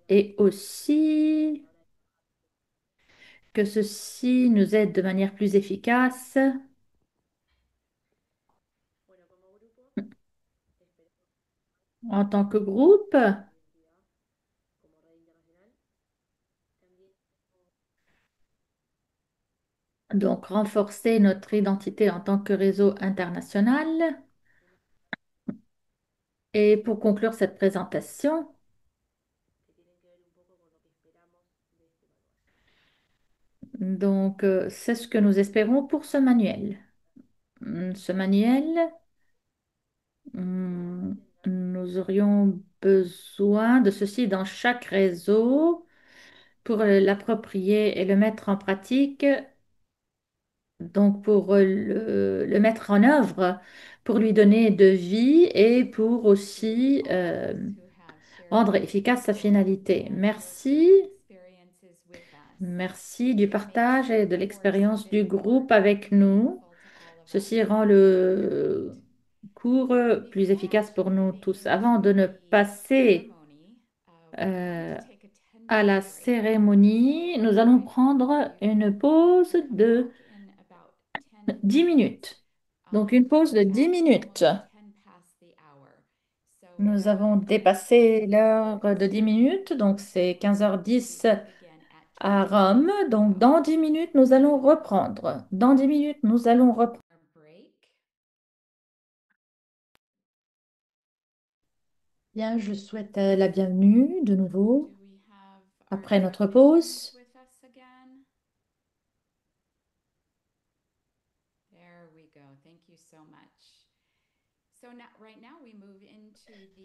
et aussi que ceci nous aide de manière plus efficace en tant que groupe. Donc, renforcer notre identité en tant que réseau international. Et pour conclure cette présentation, donc, c'est ce que nous espérons pour ce manuel. Ce manuel, hum, nous aurions besoin de ceci dans chaque réseau pour l'approprier et le mettre en pratique. Donc, pour le mettre en œuvre, pour lui donner de vie et pour aussi rendre efficace sa finalité. Merci. Merci du partage et de l'expérience du groupe avec nous. Ceci rend le cours plus efficace pour nous tous. Avant de ne passer euh, à la cérémonie, nous allons prendre une pause de 10 minutes. Donc une pause de 10 minutes. Nous avons dépassé l'heure de 10 minutes, donc c'est 15h10 à Rome. Donc dans 10 minutes, nous allons reprendre. Dans 10 minutes, nous allons reprendre. Bien, je souhaite la bienvenue de nouveau après notre pause.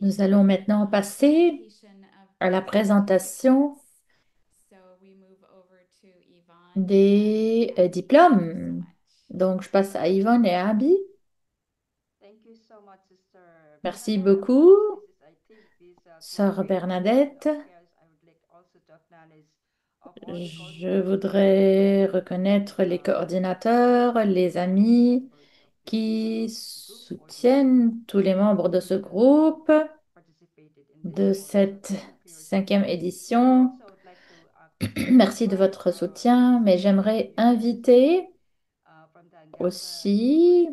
Nous allons maintenant passer à la présentation des diplômes. Donc, je passe à Yvonne et à Abby. Merci beaucoup, Sœur Bernadette. Je voudrais reconnaître les coordinateurs, les amis qui soutiennent tous les membres de ce groupe de cette 5e édition. Merci de votre soutien, mais j'aimerais inviter aussi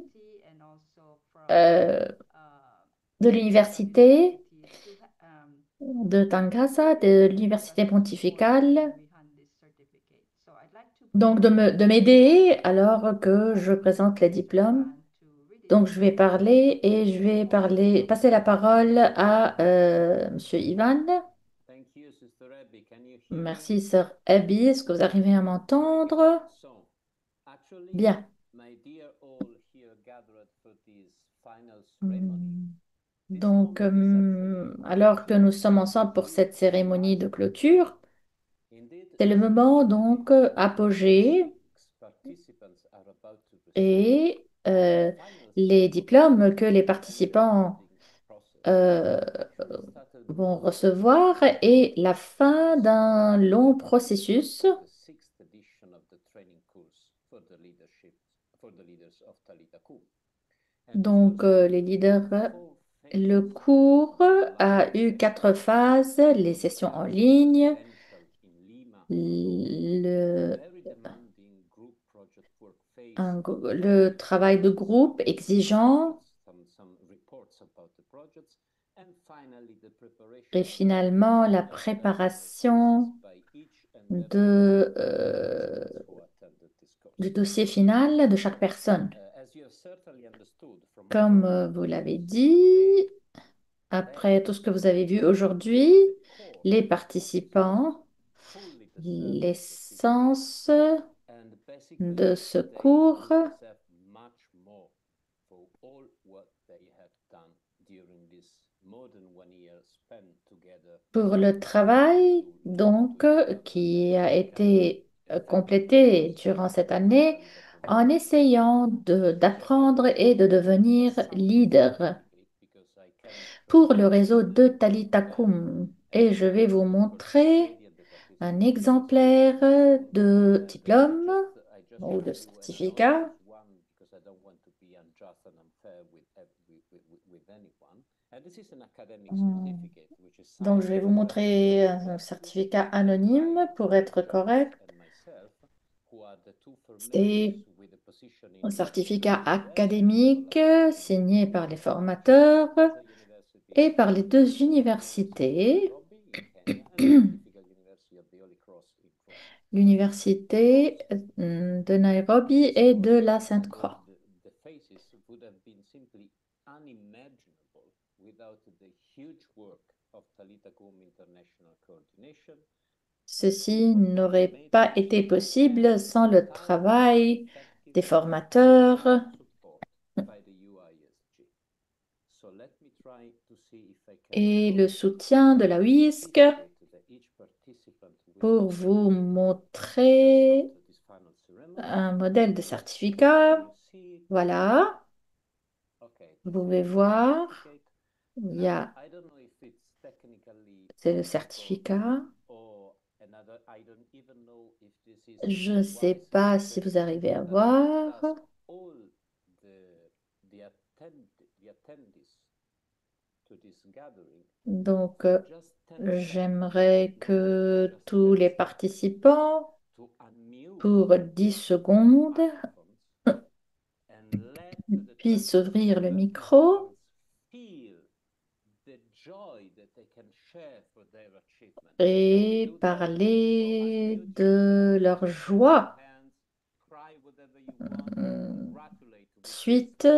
euh, de l'université de Tangasa, de l'université pontificale, donc de m'aider alors que je présente les diplômes. Donc je vais parler et je vais passer la parole à Monsieur Ivan. Merci, Sir Abby. Est-ce que vous arrivez à m'entendre? Bien. Hmm. Donc, alors que nous sommes ensemble pour cette cérémonie de clôture, c'est le moment donc apogée et les diplômes que les participants euh, vont recevoir et la fin d'un long processus. Donc, les leaders, le cours a eu 4 phases, les sessions en ligne, le, le travail de groupe exigeant et finalement la préparation du dossier final de chaque personne. Comme vous l'avez dit, après tout ce que vous avez vu aujourd'hui, les participants, l'essence de ce cours pour le travail donc qui a été complété durant cette année en essayant d'apprendre et de devenir leader pour le réseau de Talitakum. Et je vais vous montrer un exemplaire de diplôme ou de certificat. Donc, je vais vous montrer un certificat anonyme pour être correct. C'est un certificat académique signé par les formateurs et par les 2 universités, l'université de Nairobi et de la Sainte-Croix. Ceci n'aurait pas été possible sans le travail des formateurs et le soutien de la WISC pour vous montrer un modèle de certificat. Voilà, vous pouvez voir, c'est le certificat. Je ne sais pas si vous arrivez à voir. Donc, j'aimerais que tous les participants, pour 10 secondes, puissent ouvrir le micro et parler de leur joie suite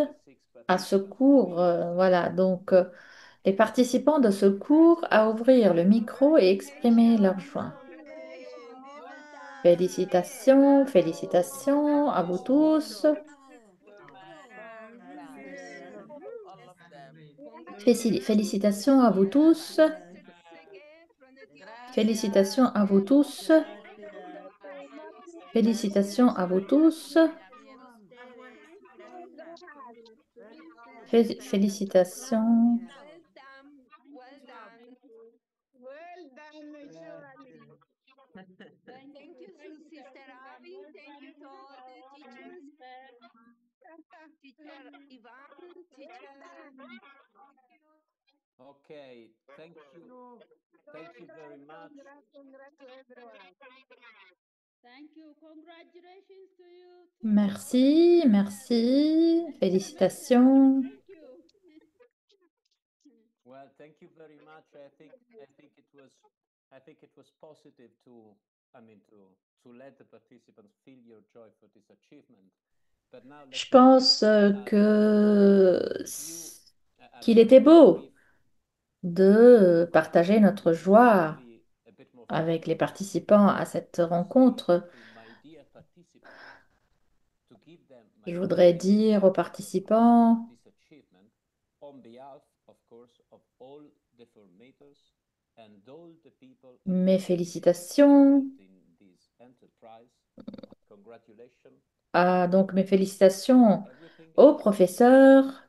à ce cours. Voilà, donc les participants de ce cours à ouvrir le micro et exprimer leur joie. Félicitations, félicitations à vous tous. Félicitations à vous tous. Félicitations à vous tous. Félicitations à vous tous. Félicitations. teacher Ivan, teacher. Okay, thank you. Thank you very much. Congrats to everyone. Thank you. Congratulations to you too. Merci, merci, félicitations. Thank you. Well, thank you very much. I think it was positive to, I mean, to let the participants feel your joy for this achievement. But now Je let me pense qu'il était beau de partager notre joie avec les participants à cette rencontre. Je voudrais dire aux participants mes félicitations. Donc mes félicitations aux professeurs,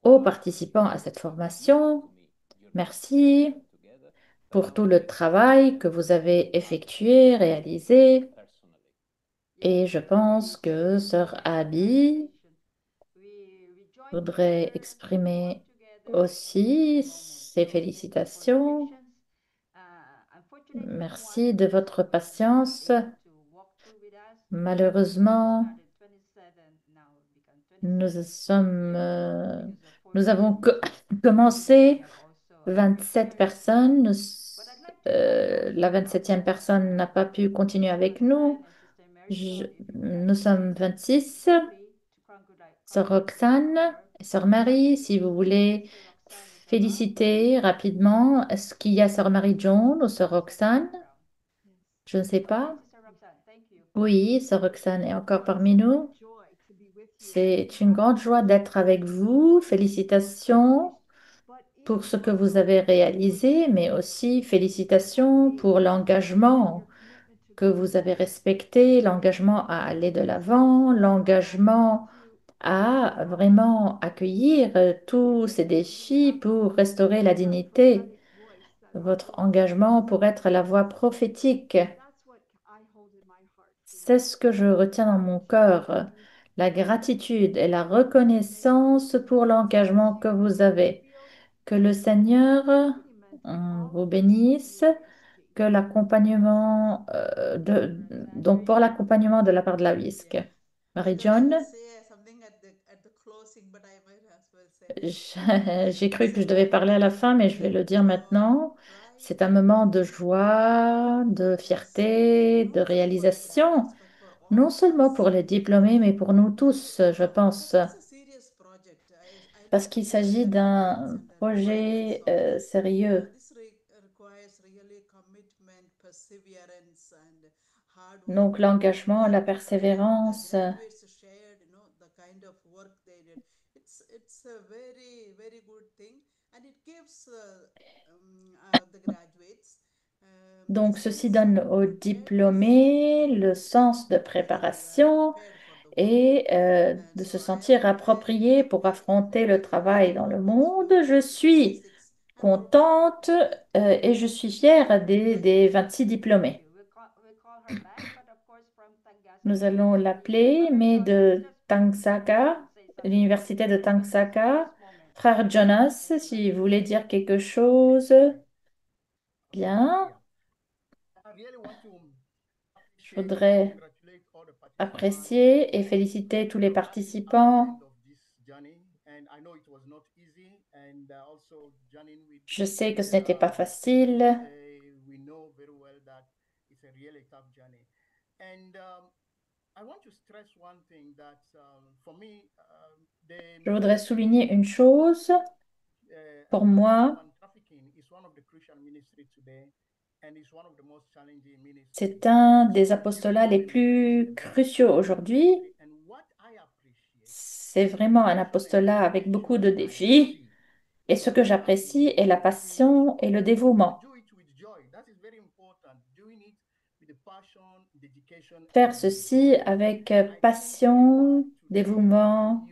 aux participants à cette formation. Merci pour tout le travail que vous avez effectué, réalisé. Et je pense que Sœur Abby voudrait exprimer aussi ses félicitations. Merci de votre patience. Malheureusement, nous avons commencé 27 personnes. La 27e personne n'a pas pu continuer avec nous. Nous sommes 26. Sœur Roxane et Sœur Marie, si vous voulez féliciter rapidement, est-ce qu'il y a Sœur Marie-John ou Sœur Roxane? Je ne sais pas. Oui, Sœur Roxane est encore parmi nous. C'est une grande joie d'être avec vous. Félicitations pour ce que vous avez réalisé, mais aussi félicitations pour l'engagement que vous avez respecté, l'engagement à aller de l'avant, l'engagement à vraiment accueillir tous ces défis pour restaurer la dignité, votre engagement pour être la voix prophétique. C'est ce que je retiens dans mon cœur, la gratitude et la reconnaissance pour l'engagement que vous avez. Que le Seigneur vous bénisse, que l'accompagnement donc pour l'accompagnement de la part de la WISC. Marie-John, j'ai cru que je devais parler à la fin, mais je vais le dire maintenant. C'est un moment de joie, de fierté, de réalisation, non seulement pour les diplômés, mais pour nous tous, je pense, parce qu'il s'agit d'un projet sérieux. Donc l'engagement, la persévérance. Donc ceci donne aux diplômés le sens de préparation et de se sentir approprié pour affronter le travail dans le monde. Je suis contente et je suis fière des 26 diplômés. Nous allons l'appeler, mais de Tangsaka, l'université de Tangsaka. Frère Jonas, si vous voulez dire quelque chose, bien. Je voudrais apprécier et féliciter tous les participants. Je sais que ce n'était pas facile. Je voudrais souligner une chose. Pour moi, c'est un des apostolats les plus cruciaux aujourd'hui. C'est vraiment un apostolat avec beaucoup de défis. Et ce que j'apprécie est la passion et le dévouement. Faire ceci avec passion, dévouement,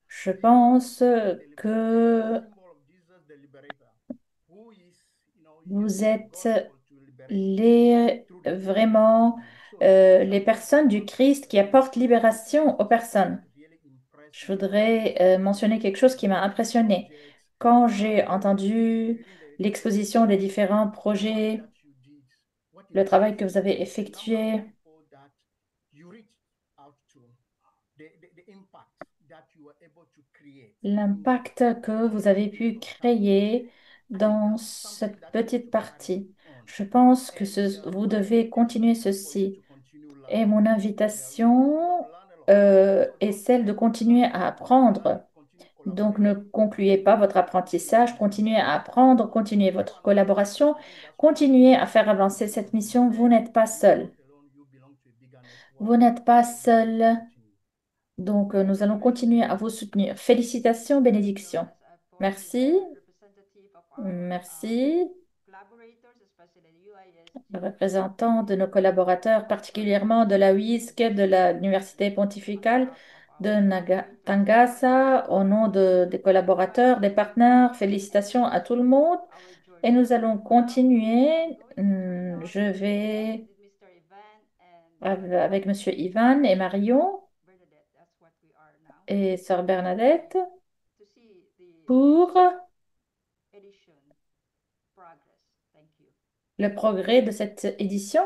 je pense que vous êtes vraiment les personnes du Christ qui apportent libération aux personnes. je voudrais mentionner quelque chose qui m'a impressionné. Quand j'ai entendu l'exposition des différents projets, le travail que vous avez effectué, l'impact que vous avez pu créer dans cette petite partie. Je pense que vous devez continuer ceci. Et mon invitation est celle de continuer à apprendre. Donc, ne concluez pas votre apprentissage, continuez à apprendre, continuez votre collaboration, continuez à faire avancer cette mission. Vous n'êtes pas seul. Vous n'êtes pas seul. Donc, nous allons continuer à vous soutenir. Félicitations, bénédictions. Merci. Merci. Le représentant de nos collaborateurs, particulièrement de la UISC, de l'Université pontificale de Tangasa, au nom des collaborateurs, des partenaires, félicitations à tout le monde. Et nous allons continuer. Je vais avec Monsieur Ivan et Marion et Sœur Bernadette pour le progrès de cette édition.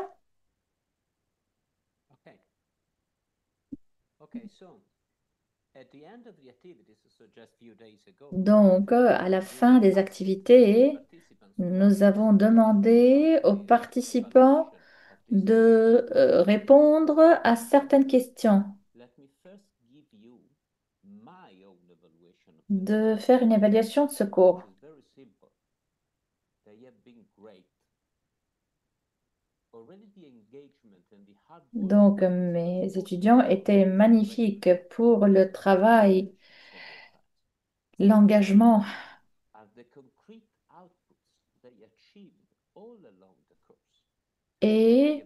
Donc, à la fin des activités, nous avons demandé aux participants de répondre à certaines questions, de faire une évaluation de ce cours. Donc, mes étudiants étaient magnifiques pour le travail, l'engagement et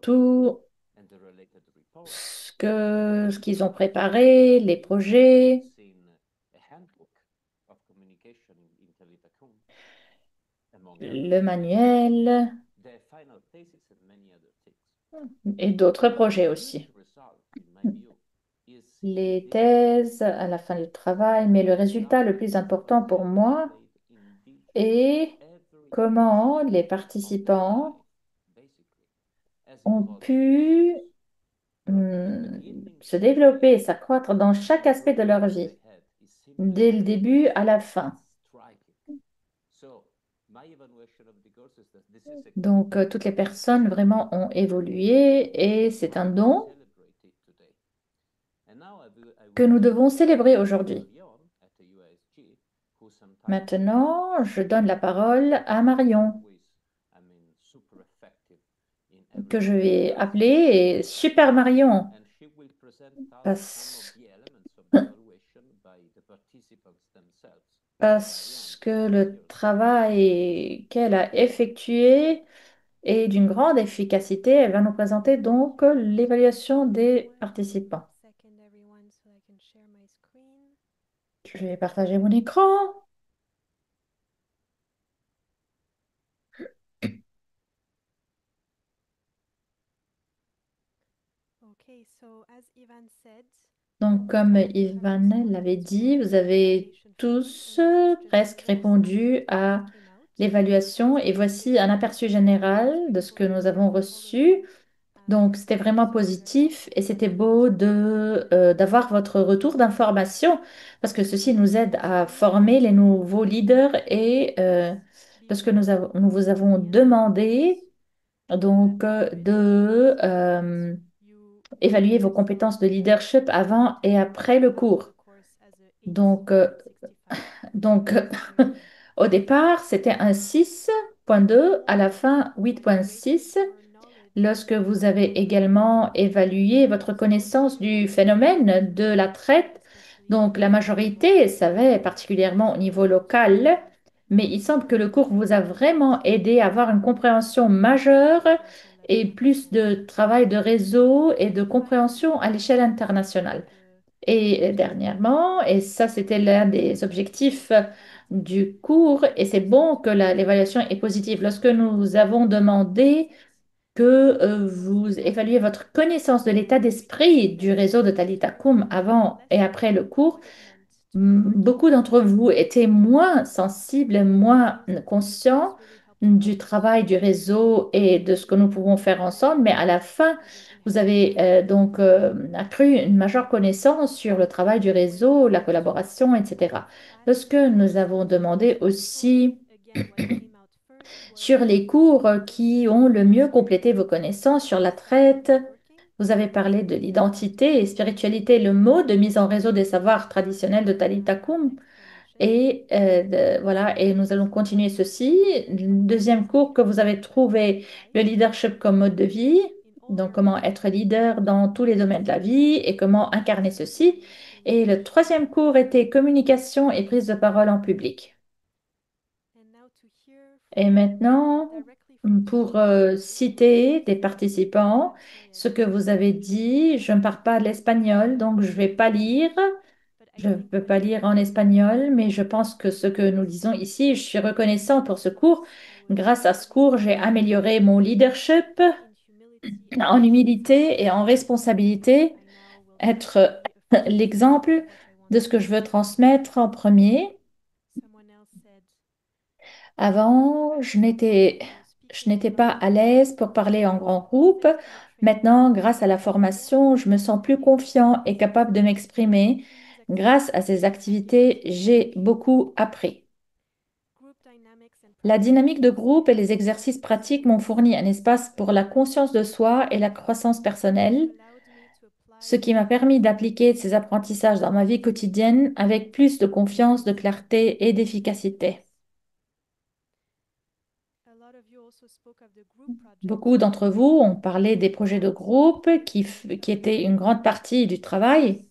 tout ce qu'ils ont préparé, les projets. Le manuel et d'autres projets aussi. Les thèses à la fin du travail, mais le résultat le plus important pour moi est comment les participants ont pu se développer et s'accroître dans chaque aspect de leur vie, dès le début à la fin. Donc, toutes les personnes vraiment ont évolué et c'est un don que nous devons célébrer aujourd'hui. Maintenant, je donne la parole à Marion, que je vais appeler Super Marion, parce que le travail qu'elle a effectué est d'une grande efficacité. Elle va nous présenter donc l'évaluation des participants. Je vais partager mon écran. Donc, comme Ivan l'avait dit, vous avez tous presque répondu à l'évaluation et voici un aperçu général de ce que nous avons reçu. Donc, c'était vraiment positif et c'était beau d'avoir votre retour d'information parce que ceci nous aide à former les nouveaux leaders et parce que nous vous avons demandé donc de évaluer vos compétences de leadership avant et après le cours. Donc, donc au départ, c'était un 6.2, à la fin 8.6. Lorsque vous avez également évalué votre connaissance du phénomène de la traite, donc la majorité savait particulièrement au niveau local, mais il semble que le cours vous a vraiment aidé à avoir une compréhension majeure et plus de travail de réseau et de compréhension à l'échelle internationale. Et dernièrement, et ça c'était l'un des objectifs du cours, et c'est bon que l'évaluation est positive. Lorsque nous avons demandé que vous évaluez votre connaissance de l'état d'esprit du réseau de Thalita Kum avant et après le cours. Beaucoup d'entre vous étaient moins sensibles, moins conscients du travail du réseau et de ce que nous pouvons faire ensemble, mais à la fin, vous avez donc accru une majeure connaissance sur le travail du réseau, la collaboration, etc. Ce que nous avons demandé aussi sur les cours qui ont le mieux complété vos connaissances sur la traite. Vous avez parlé de l'identité et spiritualité, le mot de mise en réseau des savoirs traditionnels de Thalita Kum. Et voilà, et nous allons continuer ceci. Le deuxième cours que vous avez trouvé, le leadership comme mode de vie, donc comment être leader dans tous les domaines de la vie et comment incarner ceci. Et le troisième cours était communication et prise de parole en public. Et maintenant, pour citer des participants, ce que vous avez dit, je ne parle pas l'espagnol, donc je ne vais pas lire. Je ne peux pas lire en espagnol, mais je pense que ce que nous disons ici, je suis reconnaissant pour ce cours. Grâce à ce cours, j'ai amélioré mon leadership en humilité et en responsabilité, être l'exemple de ce que je veux transmettre en premier. Avant, je n'étais pas à l'aise pour parler en grand groupe. Maintenant, grâce à la formation, je me sens plus confiant et capable de m'exprimer. Grâce à ces activités, j'ai beaucoup appris. La dynamique de groupe et les exercices pratiques m'ont fourni un espace pour la conscience de soi et la croissance personnelle, ce qui m'a permis d'appliquer ces apprentissages dans ma vie quotidienne avec plus de confiance, de clarté et d'efficacité. Beaucoup d'entre vous ont parlé des projets de groupe qui étaient une grande partie du travail.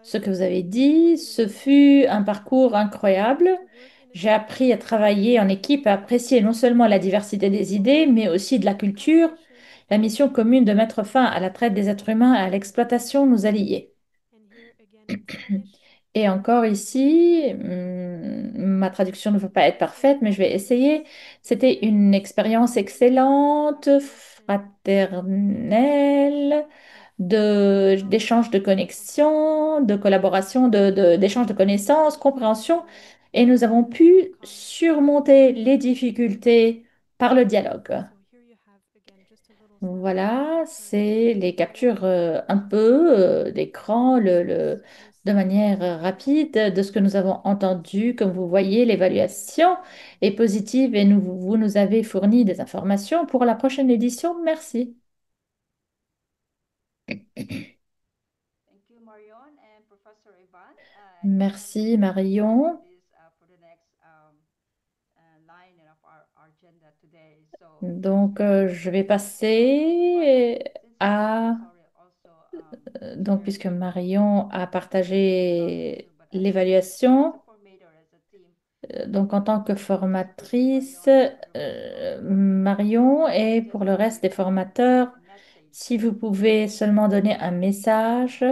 Ce que vous avez dit, ce fut un parcours incroyable. J'ai appris à travailler en équipe, à apprécier non seulement la diversité des idées, mais aussi de la culture. La mission commune de mettre fin à la traite des êtres humains et à l'exploitation nous a liés. Et encore ici, ma traduction ne va pas être parfaite, mais je vais essayer. C'était une expérience excellente, fraternelle, d'échange de connexion, de collaboration, d'échange de connaissances, compréhension. Et nous avons pu surmonter les difficultés par le dialogue. Voilà, c'est les captures un peu d'écran de manière rapide de ce que nous avons entendu. Comme vous voyez, l'évaluation est positive et vous nous avez fourni des informations pour la prochaine édition. Merci. Merci Marion. Donc, je vais passer à... Donc, puisque Marion a partagé l'évaluation, donc en tant que formatrice, Marion, et pour le reste des formateurs, si vous pouvez seulement donner un message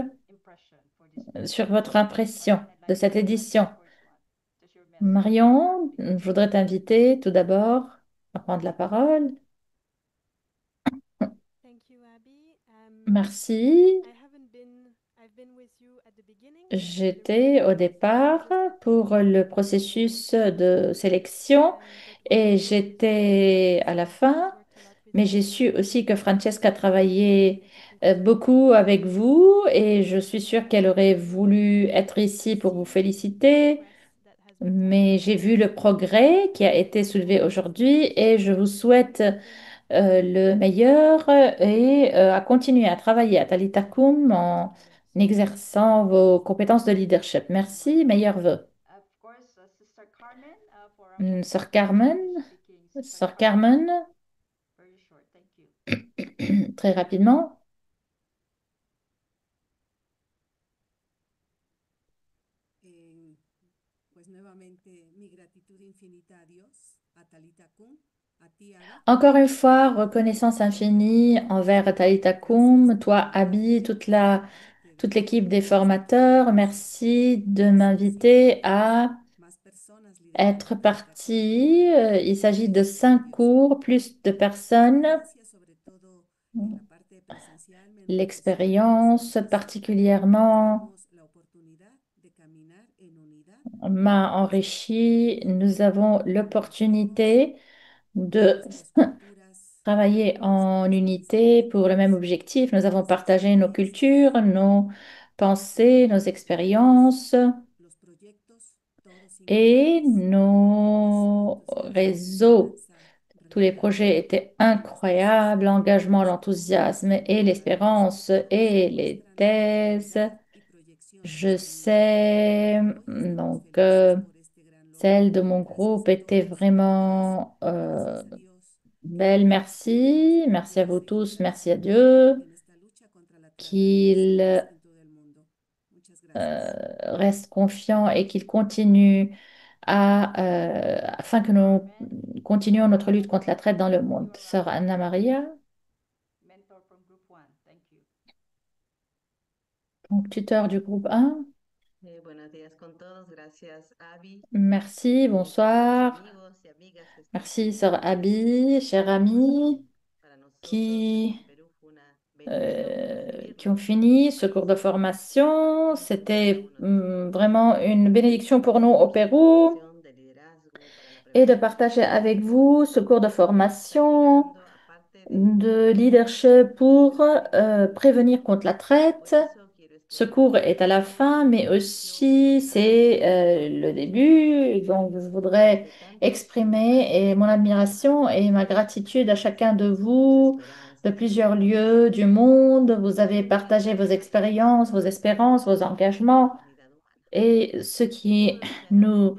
sur votre impression de cette édition. Marion, je voudrais t'inviter tout d'abord à prendre la parole. Merci. J'étais au départ pour le processus de sélection et j'étais à la fin, mais j'ai su aussi que Francesca travaillait beaucoup avec vous et je suis sûre qu'elle aurait voulu être ici pour vous féliciter, mais j'ai vu le progrès qui a été soulevé aujourd'hui et je vous souhaite le meilleur et à continuer à travailler à Thalita Kum en exerçant vos compétences de leadership. Merci, meilleurs vœux. Sœur Carmen, Sœur Carmen, très rapidement. Pues nuevamente mi gratitud infinita a Dios, a Thalita Kum, a ti, Abby. Encore une fois, reconnaissance infinie envers Thalita Kum, toi, Abby, toute l'équipe des formateurs. Merci de m'inviter à être partie. Il s'agit de 5 cours, plus de personnes. L'expérience particulièrement m'a enrichi. Nous avons l'opportunité de travailler en unité pour le même objectif. Nous avons partagé nos cultures, nos pensées, nos expériences et nos réseaux. Tous les projets étaient incroyables, l'engagement, l'enthousiasme et l'espérance et les thèses. Je sais, donc, celle de mon groupe était vraiment belle. Merci. Merci à vous tous. Merci à Dieu qu'il reste confiant et qu'il continue afin que nous continuions notre lutte contre la traite dans le monde. Sœur Anna Maria, donc tuteur du groupe 1. Buenos días con todos. Gracias, Abby. Merci, bonsoir. Merci, sœur Abby, chère amie, qui, qui ont fini ce cours de formation. C'était vraiment une bénédiction pour nous au Pérou et de partager avec vous ce cours de formation de leadership pour prévenir contre la traite. Ce cours est à la fin, mais aussi c'est le début. Donc, je voudrais exprimer mon admiration et ma gratitude à chacun de vous de plusieurs lieux du monde. Vous avez partagé vos expériences, vos espérances, vos engagements et ce qui nous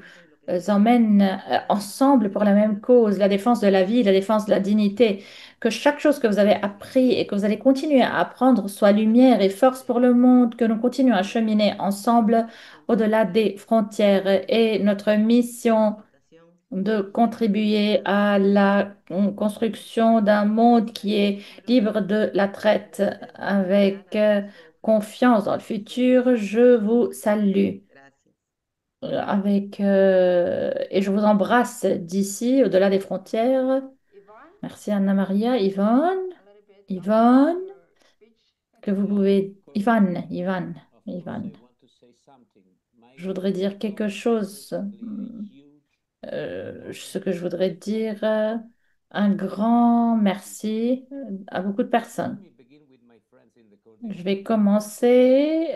emmène ensemble pour la même cause, la défense de la vie, la défense de la dignité. Que chaque chose que vous avez appris et que vous allez continuer à apprendre soit lumière et force pour le monde, que nous continuons à cheminer ensemble au-delà des frontières. Et notre mission de contribuer à la construction d'un monde qui est libre de la traite avec confiance dans le futur. Je vous salue et je vous embrasse d'ici, au-delà des frontières. Merci Anna Maria. Yvonne, que vous pouvez. Ivan. Je voudrais dire quelque chose. Ce que je voudrais dire, un grand merci à beaucoup de personnes. Je vais commencer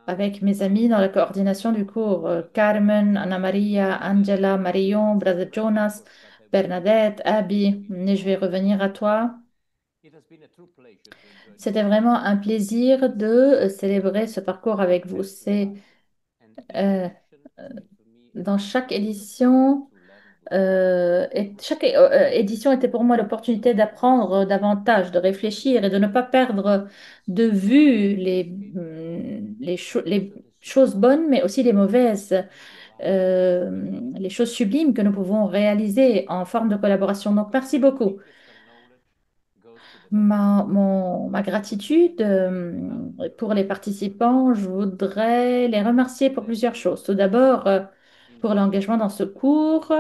avec mes amis dans la coordination du cours. Carmen, Anna Maria, Angela, Marion, Brother Jonas, Bernadette, Abby. Et je vais revenir à toi. C'était vraiment un plaisir de célébrer ce parcours avec vous. Euh, dans chaque édition, chaque édition était pour moi l'opportunité d'apprendre davantage, de réfléchir et de ne pas perdre de vue les choses bonnes, mais aussi les mauvaises, les choses sublimes que nous pouvons réaliser en forme de collaboration. Donc, merci beaucoup. Ma gratitude pour les participants, je voudrais les remercier pour plusieurs choses. Tout d'abord, pour l'engagement dans ce cours.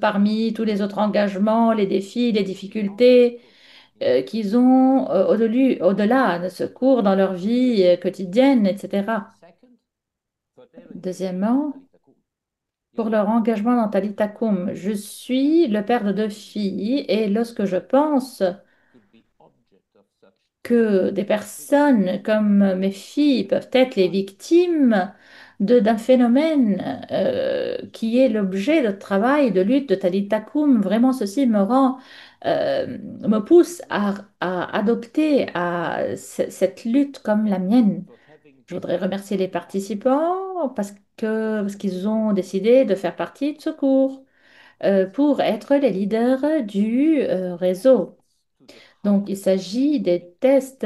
Parmi tous les autres engagements, les défis, les difficultés qu'ils ont au-delà de ce cours dans leur vie quotidienne, etc. Deuxièmement, pour leur engagement dans Talita Kum. Je suis le père de 2 filles et lorsque je pense que des personnes comme mes filles peuvent être les victimes d'un phénomène qui est l'objet de travail, de lutte de Talita Kum, vraiment ceci me pousse à adopter cette lutte comme la mienne. Je voudrais remercier les participants parce qu'ils ont décidé de faire partie de ce cours pour être les leaders du réseau. Donc, il s'agit des tests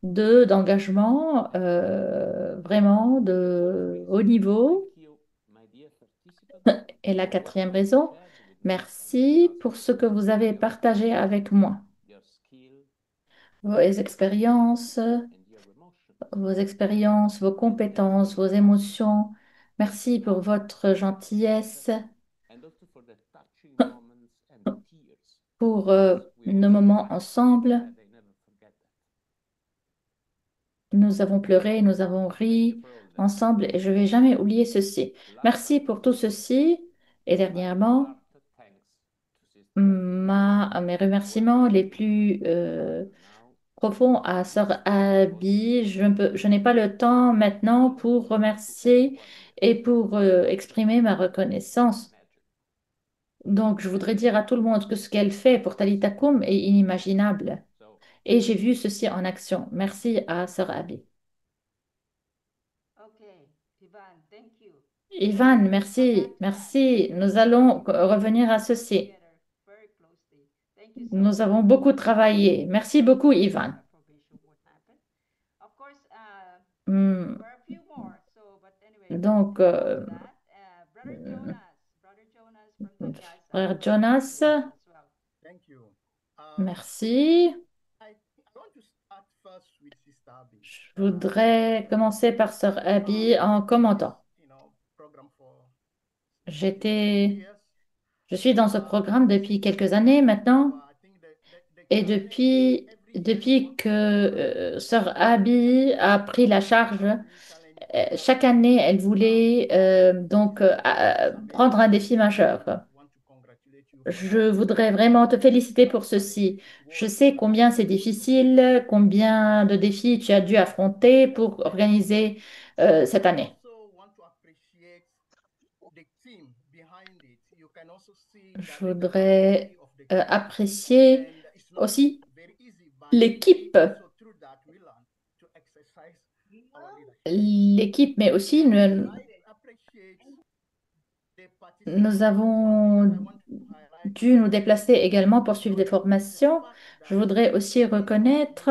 d'engagement vraiment de haut niveau. Et la quatrième raison, merci pour ce que vous avez partagé avec moi, vos expériences vos expériences, vos compétences, vos émotions. Merci pour votre gentillesse, and also for the touching moments and the tears, pour we nos also moments cried ensemble. and I never forget that. Nous avons pleuré, nous avvons ri ensemble et je ne vais jamais oublier ceci. Merci pour tout ceci. Et dernièrement, mes remerciements les plus profonds à Sœur Abby. Je n'ai pas le temps maintenant pour remercier et pour exprimer ma reconnaissance. Donc, je voudrais dire à tout le monde que ce qu'elle fait pour Talita Kum est inimaginable. Et j'ai vu ceci en action. Merci à Sœur Abby. Okay, Ivan, thank you. Ivan, merci, merci. Nous allons revenir à ceci. Very closely. Thank you so Nous avons beaucoup travaillé. Merci beaucoup, Ivan. information what happened. Of course, Hmm, there are a few more. So, but anyway, Donc, that Brother Jonas from Tagaytay frère Jonas, as well. Thank you. merci. I want to start first with Sister Abby. Je voudrais commencer par Sœur Abby en commentant. Program for J'étais, je suis dans ce programme depuis quelques années maintenant et depuis que Sœur Abby a pris la charge, chaque année, elle voulait prendre un défi majeur. Je voudrais vraiment te féliciter pour ceci. Je sais combien c'est difficile, combien de défis tu as dû affronter pour organiser cette année. Je voudrais apprécier aussi l'équipe, mais aussi nous avons dû nous déplacer également pour suivre des formations. Je voudrais aussi reconnaître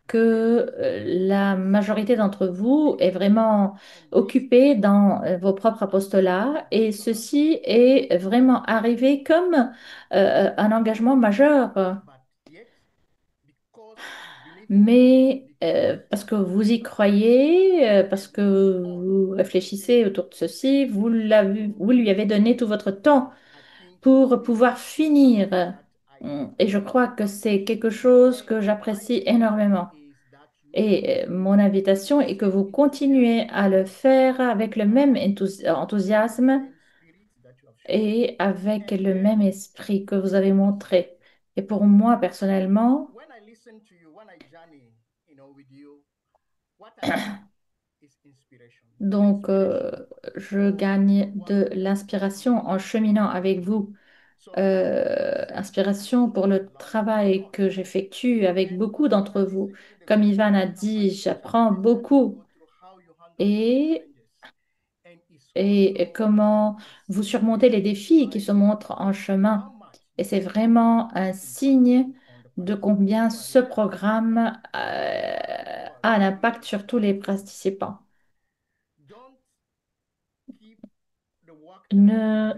que la majorité d'entre vous est vraiment occupée dans vos propres apostolats et ceci est vraiment arrivé comme un engagement majeur. Mais parce que vous y croyez, parce que vous réfléchissez autour de ceci, vous lui avez donné tout votre temps pour pouvoir finir. Et je crois que c'est quelque chose que j'apprécie énormément. Et mon invitation est que vous continuez à le faire avec le même enthousiasme et avec le même esprit que vous avez montré. Et pour moi, personnellement, when I listen to you, when I journey, with you, what I get is inspiration. donc, je gagne de l'inspiration en cheminant avec vous. Inspiration pour le travail que j'effectue avec beaucoup d'entre vous. Comme Ivan a dit, j'apprends beaucoup. Et, et comment vous surmontez les défis qui se montrent en chemin. Et c'est vraiment un signe de combien ce programme a un impact sur tous les participants. Ne,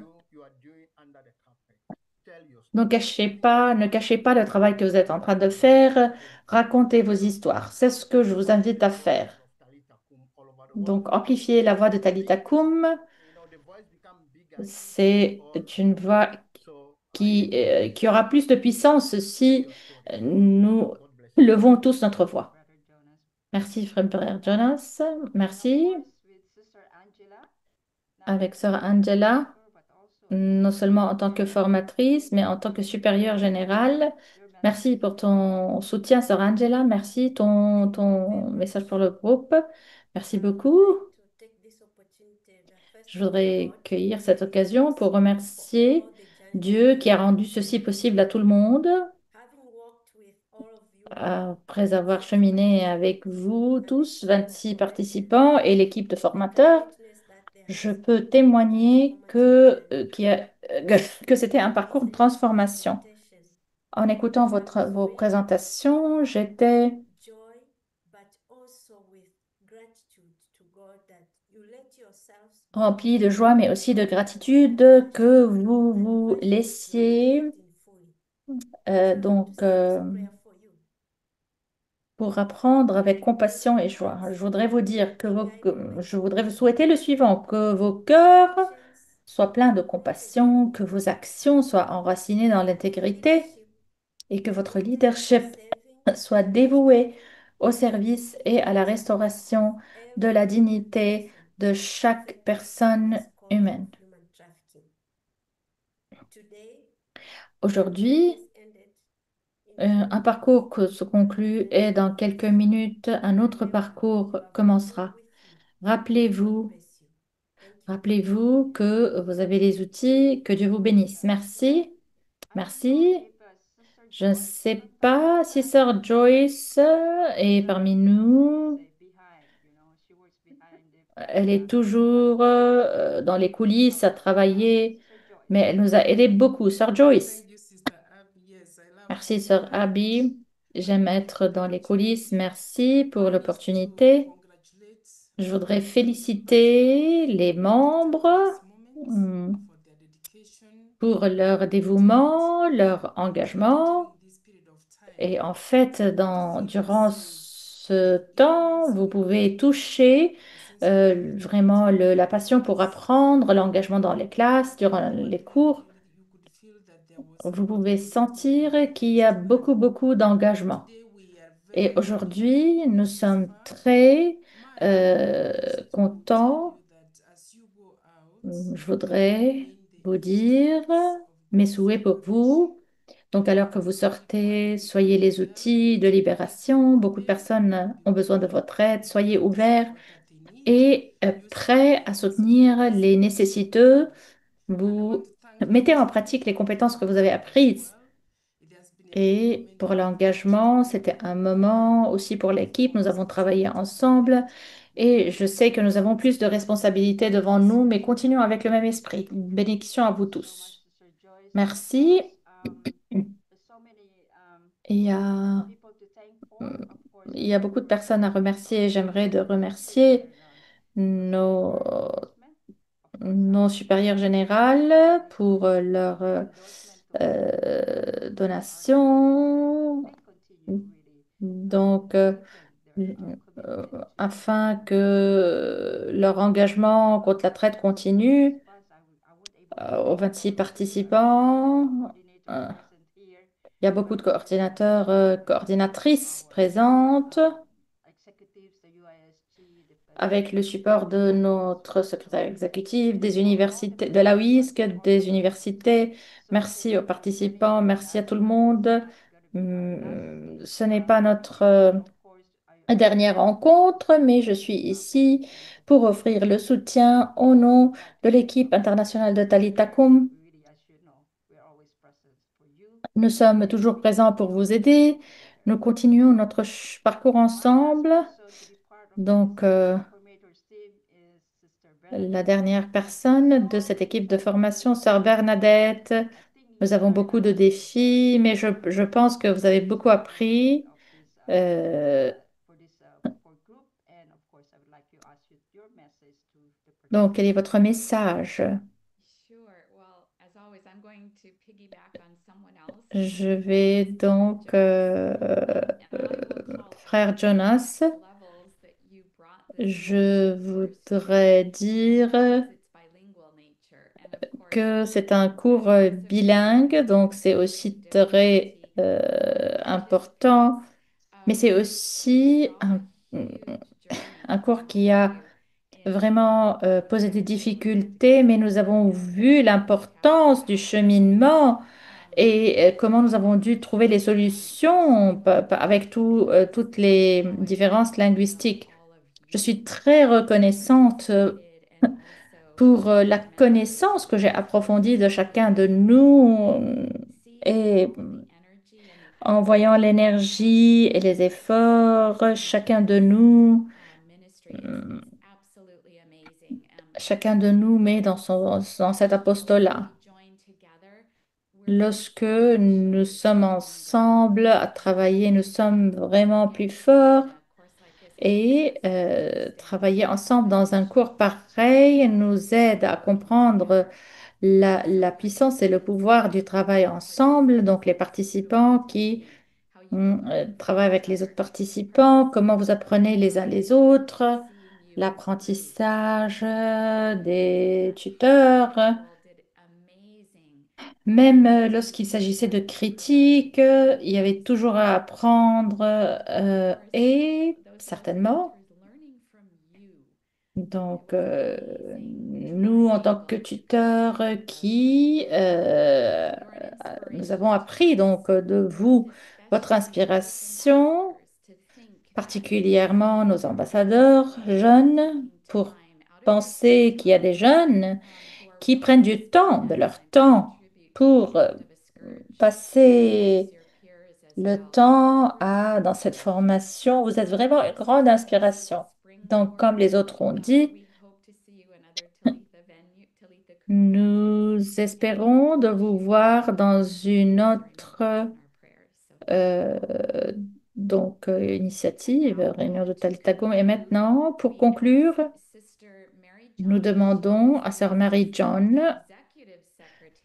ne cachez pas le travail que vous êtes en train de faire. Racontez vos histoires. C'est ce que je vous invite à faire. Donc, amplifier la voix de Talita Kum, c'est une voix qui aura plus de puissance si nous levons tous notre voix. Merci, frère Jonas. Merci. Avec sœur Angela, non seulement en tant que formatrice, mais en tant que supérieure générale. Merci pour ton soutien, sœur Angela. Merci ton message pour le groupe. Merci beaucoup. Je voudrais cueillir cette occasion pour remercier Dieu qui a rendu ceci possible à tout le monde. Après avoir cheminé avec vous tous, 26 participants et l'équipe de formateurs, je peux témoigner que c'était un parcours de transformation. En écoutant vos présentations, j'étais remplie de joie, mais aussi de gratitude que vous vous laissiez. Donc, pour apprendre avec compassion et joie. Je voudrais vous dire je voudrais vous souhaiter le suivant, que vos cœurs soient pleins de compassion, que vos actions soient enracinées dans l'intégrité et que votre leadership soit dévoué au service et à la restauration de la dignité de chaque personne humaine. Aujourd'hui, un parcours se conclut et dans quelques minutes, un autre parcours commencera. Rappelez-vous, rappelez-vous que vous avez les outils, que Dieu vous bénisse. Merci, merci. Je ne sais pas si Sœur Joyce est parmi nous. Elle est toujours dans les coulisses à travailler, mais elle nous a aidé beaucoup. Sœur Joyce. Merci, Sœur Abby. J'aime être dans les coulisses. Merci pour l'opportunité. Je voudrais féliciter les membres hum, pour leur dévouement, leur engagement. Et en fait, durant ce temps, vous pouvez toucher vraiment la passion pour apprendre, l'engagement dans les classes, durant les cours. Vous pouvez sentir qu'il y a beaucoup, beaucoup d'engagement. Et aujourd'hui, nous sommes très contents. Je voudrais vous dire mes souhaits pour vous. Donc, alors que vous sortez, soyez les outils de libération. Beaucoup de personnes ont besoin de votre aide. Soyez ouverts et prêts à soutenir les nécessiteux. Vous mettez en pratique les compétences que vous avez apprises. Et pour l'engagement, c'était un moment aussi pour l'équipe. Nous avons travaillé ensemble et je sais que nous avons plus de responsabilités devant nous, mais continuons avec le même esprit. Bénédiction à vous tous. Merci. Il y a, il y a beaucoup de personnes à remercier. J'aimerais de remercier nos, nos supérieurs générales pour leur donation. Donc, afin que leur engagement contre la traite continue, aux 26 participants, euh, il y a beaucoup de coordinateurs, coordinatrices présentes avec le support de notre secrétaire exécutif, des universités, de la UISC, des universités. Merci aux participants, merci à tout le monde. Ce n'est pas notre dernière rencontre, mais je suis ici pour offrir le soutien au nom de l'équipe internationale de Talitha Kum. Nous sommes toujours présents pour vous aider. Nous continuons notre parcours ensemble. Donc, la dernière personne de cette équipe de formation, Sœur Bernadette. Nous avons beaucoup de défis, mais je pense que vous avez beaucoup appris. Donc, quel est votre message? Je vais donc, frère Jonas, je voudrais dire que c'est un cours bilingue, donc c'est aussi très important, mais c'est aussi un cours qui a vraiment posé des difficultés, mais nous avons vu l'importance du cheminement et comment nous avons dû trouver les solutions avec toutes les différences linguistiques. Je suis très reconnaissante pour la connaissance que j'ai approfondie de chacun de nous et en voyant l'énergie et les efforts, chacun de nous met dans cet apostolat. Lorsque nous sommes ensemble à travailler, nous sommes vraiment plus forts et travailler ensemble dans un cours pareil nous aide à comprendre la puissance et le pouvoir du travail ensemble. Donc les participants qui travail avec les autres participants, comment vous apprenez les uns les autres, l'apprentissage des tuteurs. Même lorsqu'il s'agissait de critiques, il y avait toujours à apprendre et certainement. Donc, nous, en tant que tuteurs nous avons appris donc de vous, votre inspiration, particulièrement nos ambassadeurs jeunes, pour penser qu'il y a des jeunes qui prennent du temps, de leur temps, pour passer le temps dans cette formation. Vous êtes vraiment une grande inspiration. Donc, comme les autres ont dit, nous espérons de vous voir dans une autre euh, initiative, réunion de Talitago. Et maintenant, pour conclure, nous demandons à Sœur Mary John,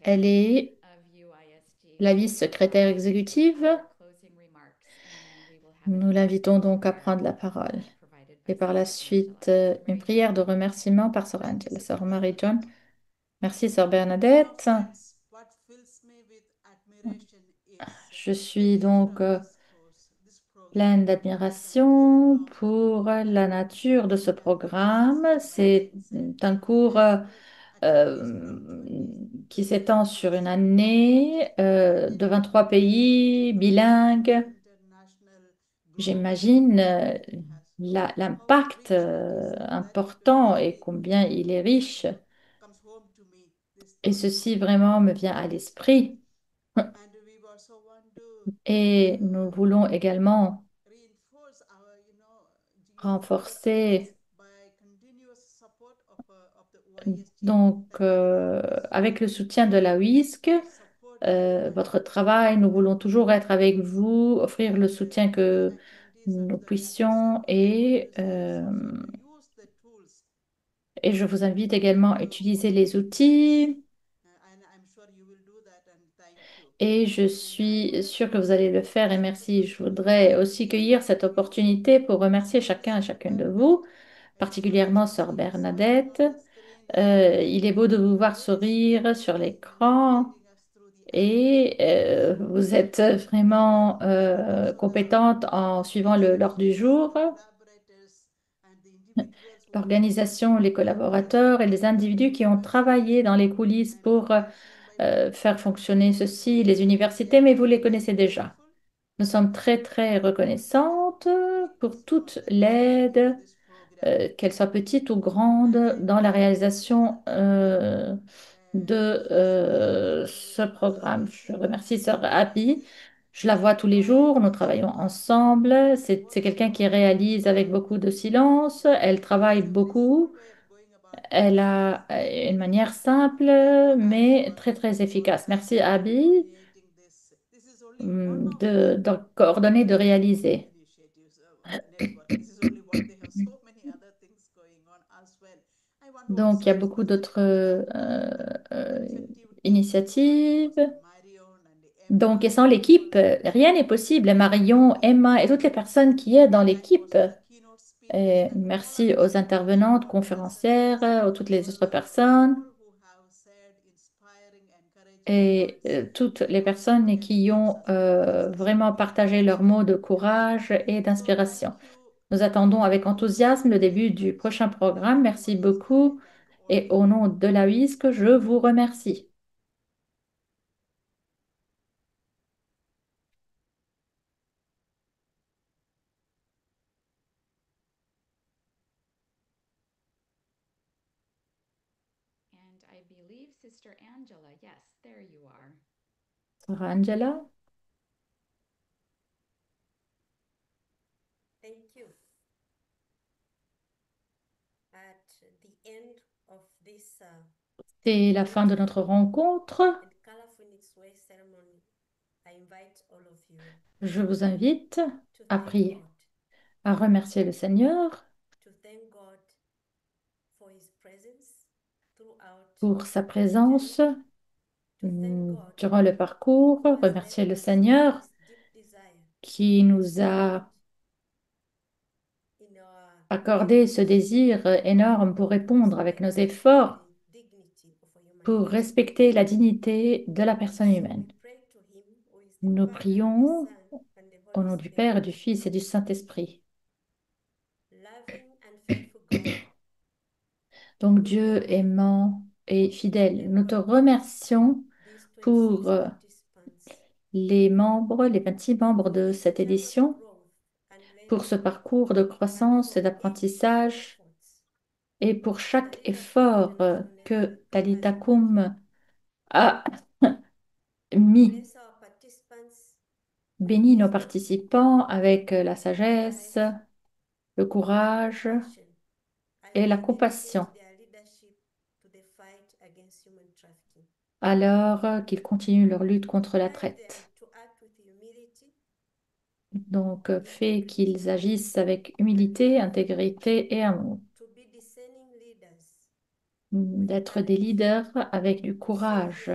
elle est la vice-secrétaire exécutive. Nous l'invitons donc à prendre la parole. Et par la suite, une prière de remerciement par Sœur Angela. Sœur Mary John. Merci, Sœur Bernadette. Je suis donc pleine d'admiration pour la nature de ce programme. C'est un cours qui s'étend sur une année de 23 pays bilingues. J'imagine l'impact important et combien il est riche. Et ceci vraiment me vient à l'esprit. Et nous voulons également renforcer, avec le soutien de la WISC, votre travail. Nous voulons toujours être avec vous, offrir le soutien que nous puissions et je vous invite également à utiliser les outils. Et je suis sûre que vous allez le faire et merci. Je voudrais aussi cueillir cette opportunité pour remercier chacun et chacune de vous, particulièrement Sœur Bernadette. Il est beau de vous voir sourire sur l'écran et vous êtes vraiment compétente en suivant l'ordre du jour. L'organisation, les collaborateurs et les individus qui ont travaillé dans les coulisses pour faire fonctionner ceci, les universités, mais vous les connaissez déjà. Nous sommes très, très reconnaissantes pour toute l'aide, qu'elle soit petite ou grande, dans la réalisation de ce programme. Je remercie Sœur Abby. Je la vois tous les jours, nous travaillons ensemble. C'est quelqu'un qui réalise avec beaucoup de silence. Elle travaille beaucoup. Elle a une manière simple, mais très, très efficace. Merci, Abby, de coordonner, de réaliser. Donc, il y a beaucoup d'autres euh, initiatives. Donc, et sans l'équipe, rien n'est possible. Marion, Emma et toutes les personnes qui aident dans l'équipe. Et merci aux intervenantes, conférencières, aux toutes les autres personnes et toutes les personnes qui ont vraiment partagé leurs mots de courage et d'inspiration. Nous attendons avec enthousiasme le début du prochain programme. Merci beaucoup et au nom de la WISC, je vous remercie. And I believe Sister Angela, yes, there you are. Sœur Angela? Thank you. At the end of this C'est la fin de notre rencontre. Californics Way ceremony, I invite all of you Je vous invite à prier, à remercier le Seigneur to thank God for His presence throughout pour sa présence durant le parcours, remercier le Seigneur qui nous a accordé ce désir énorme pour répondre avec nos efforts pour respecter la dignité de la personne humaine. Nous prions au nom du Père, du Fils et du Saint-Esprit. Donc Dieu aimant et fidèle, nous te remercions pour les membres, les 26 membres de cette édition, pour ce parcours de croissance et d'apprentissage et pour chaque effort que Talitha Kum a mis. Bénis nos participants avec la sagesse, le courage et la compassion, alors qu'ils continuent leur lutte contre la traite. Donc, fais qu'ils agissent avec humilité, intégrité et amour. D'être des leaders avec du courage,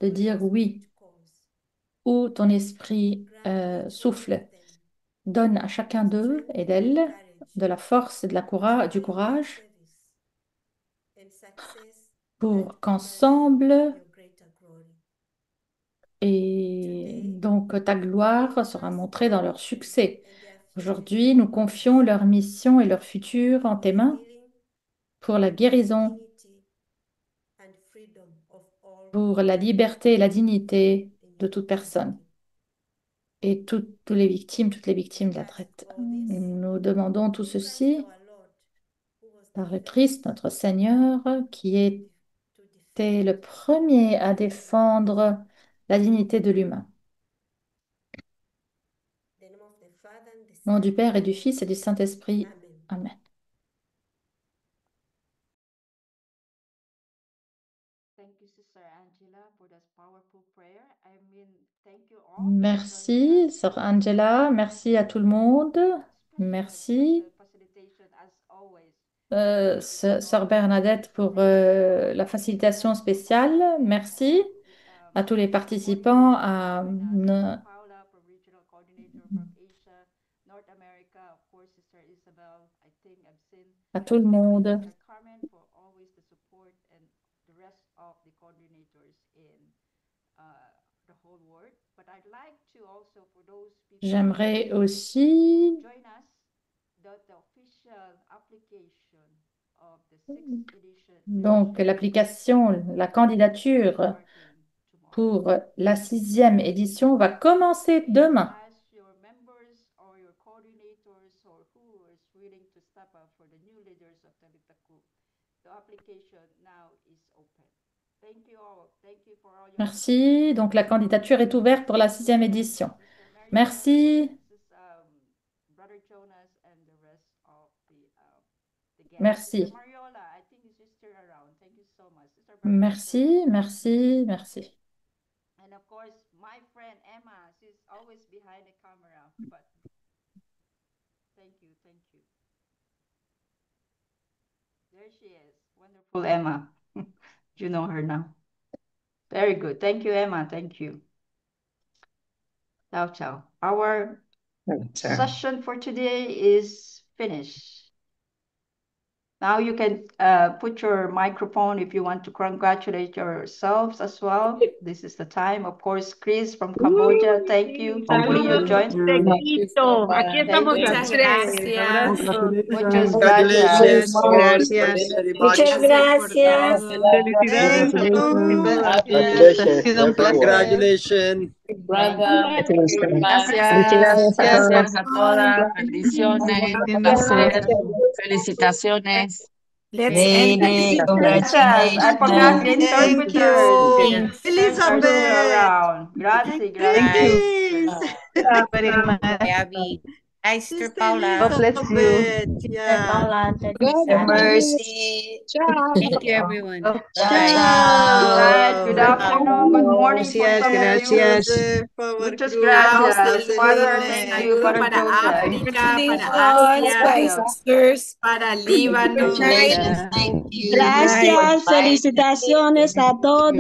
de dire oui où ton esprit souffle. Donne à chacun d'eux et d'elles de la force et du courage pour qu'ensemble, et donc ta gloire sera montrée dans leur succès. Aujourd'hui, nous confions leur mission et leur futur en tes mains pour la guérison, pour la liberté et la dignité de toute personne et toutes les victimes de la traite. Nous demandons tout ceci par le Christ, notre Seigneur, qui était le premier à défendre la dignité de l'humain. Au nom du Père et du Fils et du Saint-Esprit. Amen. Merci, Sœur Angela. Merci à tout le monde. Merci. Sœur Bernadette pour la facilitation spéciale. Merci à tous les participants, à tout le monde. J'aimerais aussi donc l'application, la candidature pour la 6e édition va commencer demain. Merci. Donc la candidature est ouverte pour la 6e édition. Merci. Merci. Merci, merci, merci. And of course, my friend Emma, she's always behind the camera, but thank you, thank you. There she is, wonderful Emma. You know her now. Very good. Thank you, Emma. Thank you. Ciao, ciao. Our session for today is finished. Now you can put your microphone if you want to congratulate yourselves as well. This is the time. Of course, Chris from Cambodia, thank you. Hopefully you joined. Aquí estamos. Muchas gracias. Muchas gracias. Gracias. Muchas gracias. Felicidades a todos. Ha sido un placer. Congratulations. Gracias a todas. Bendiciones. Felicitaciones. Let's end Lady, it. congratulations. I forgot the interpreter. Elizabeth. Around. Grazie, Please. Very much. Abby. Hi, Sister Paula. God bless you. Yeah. Mercy. Thank you, everyone. Bye. Good afternoon. Good morning. Gracias. Muchas gracias. Father, thank you. Father Para Joseph. África, para Asia, para Líbano. Thank you. Gracias, felicitaciones a todos.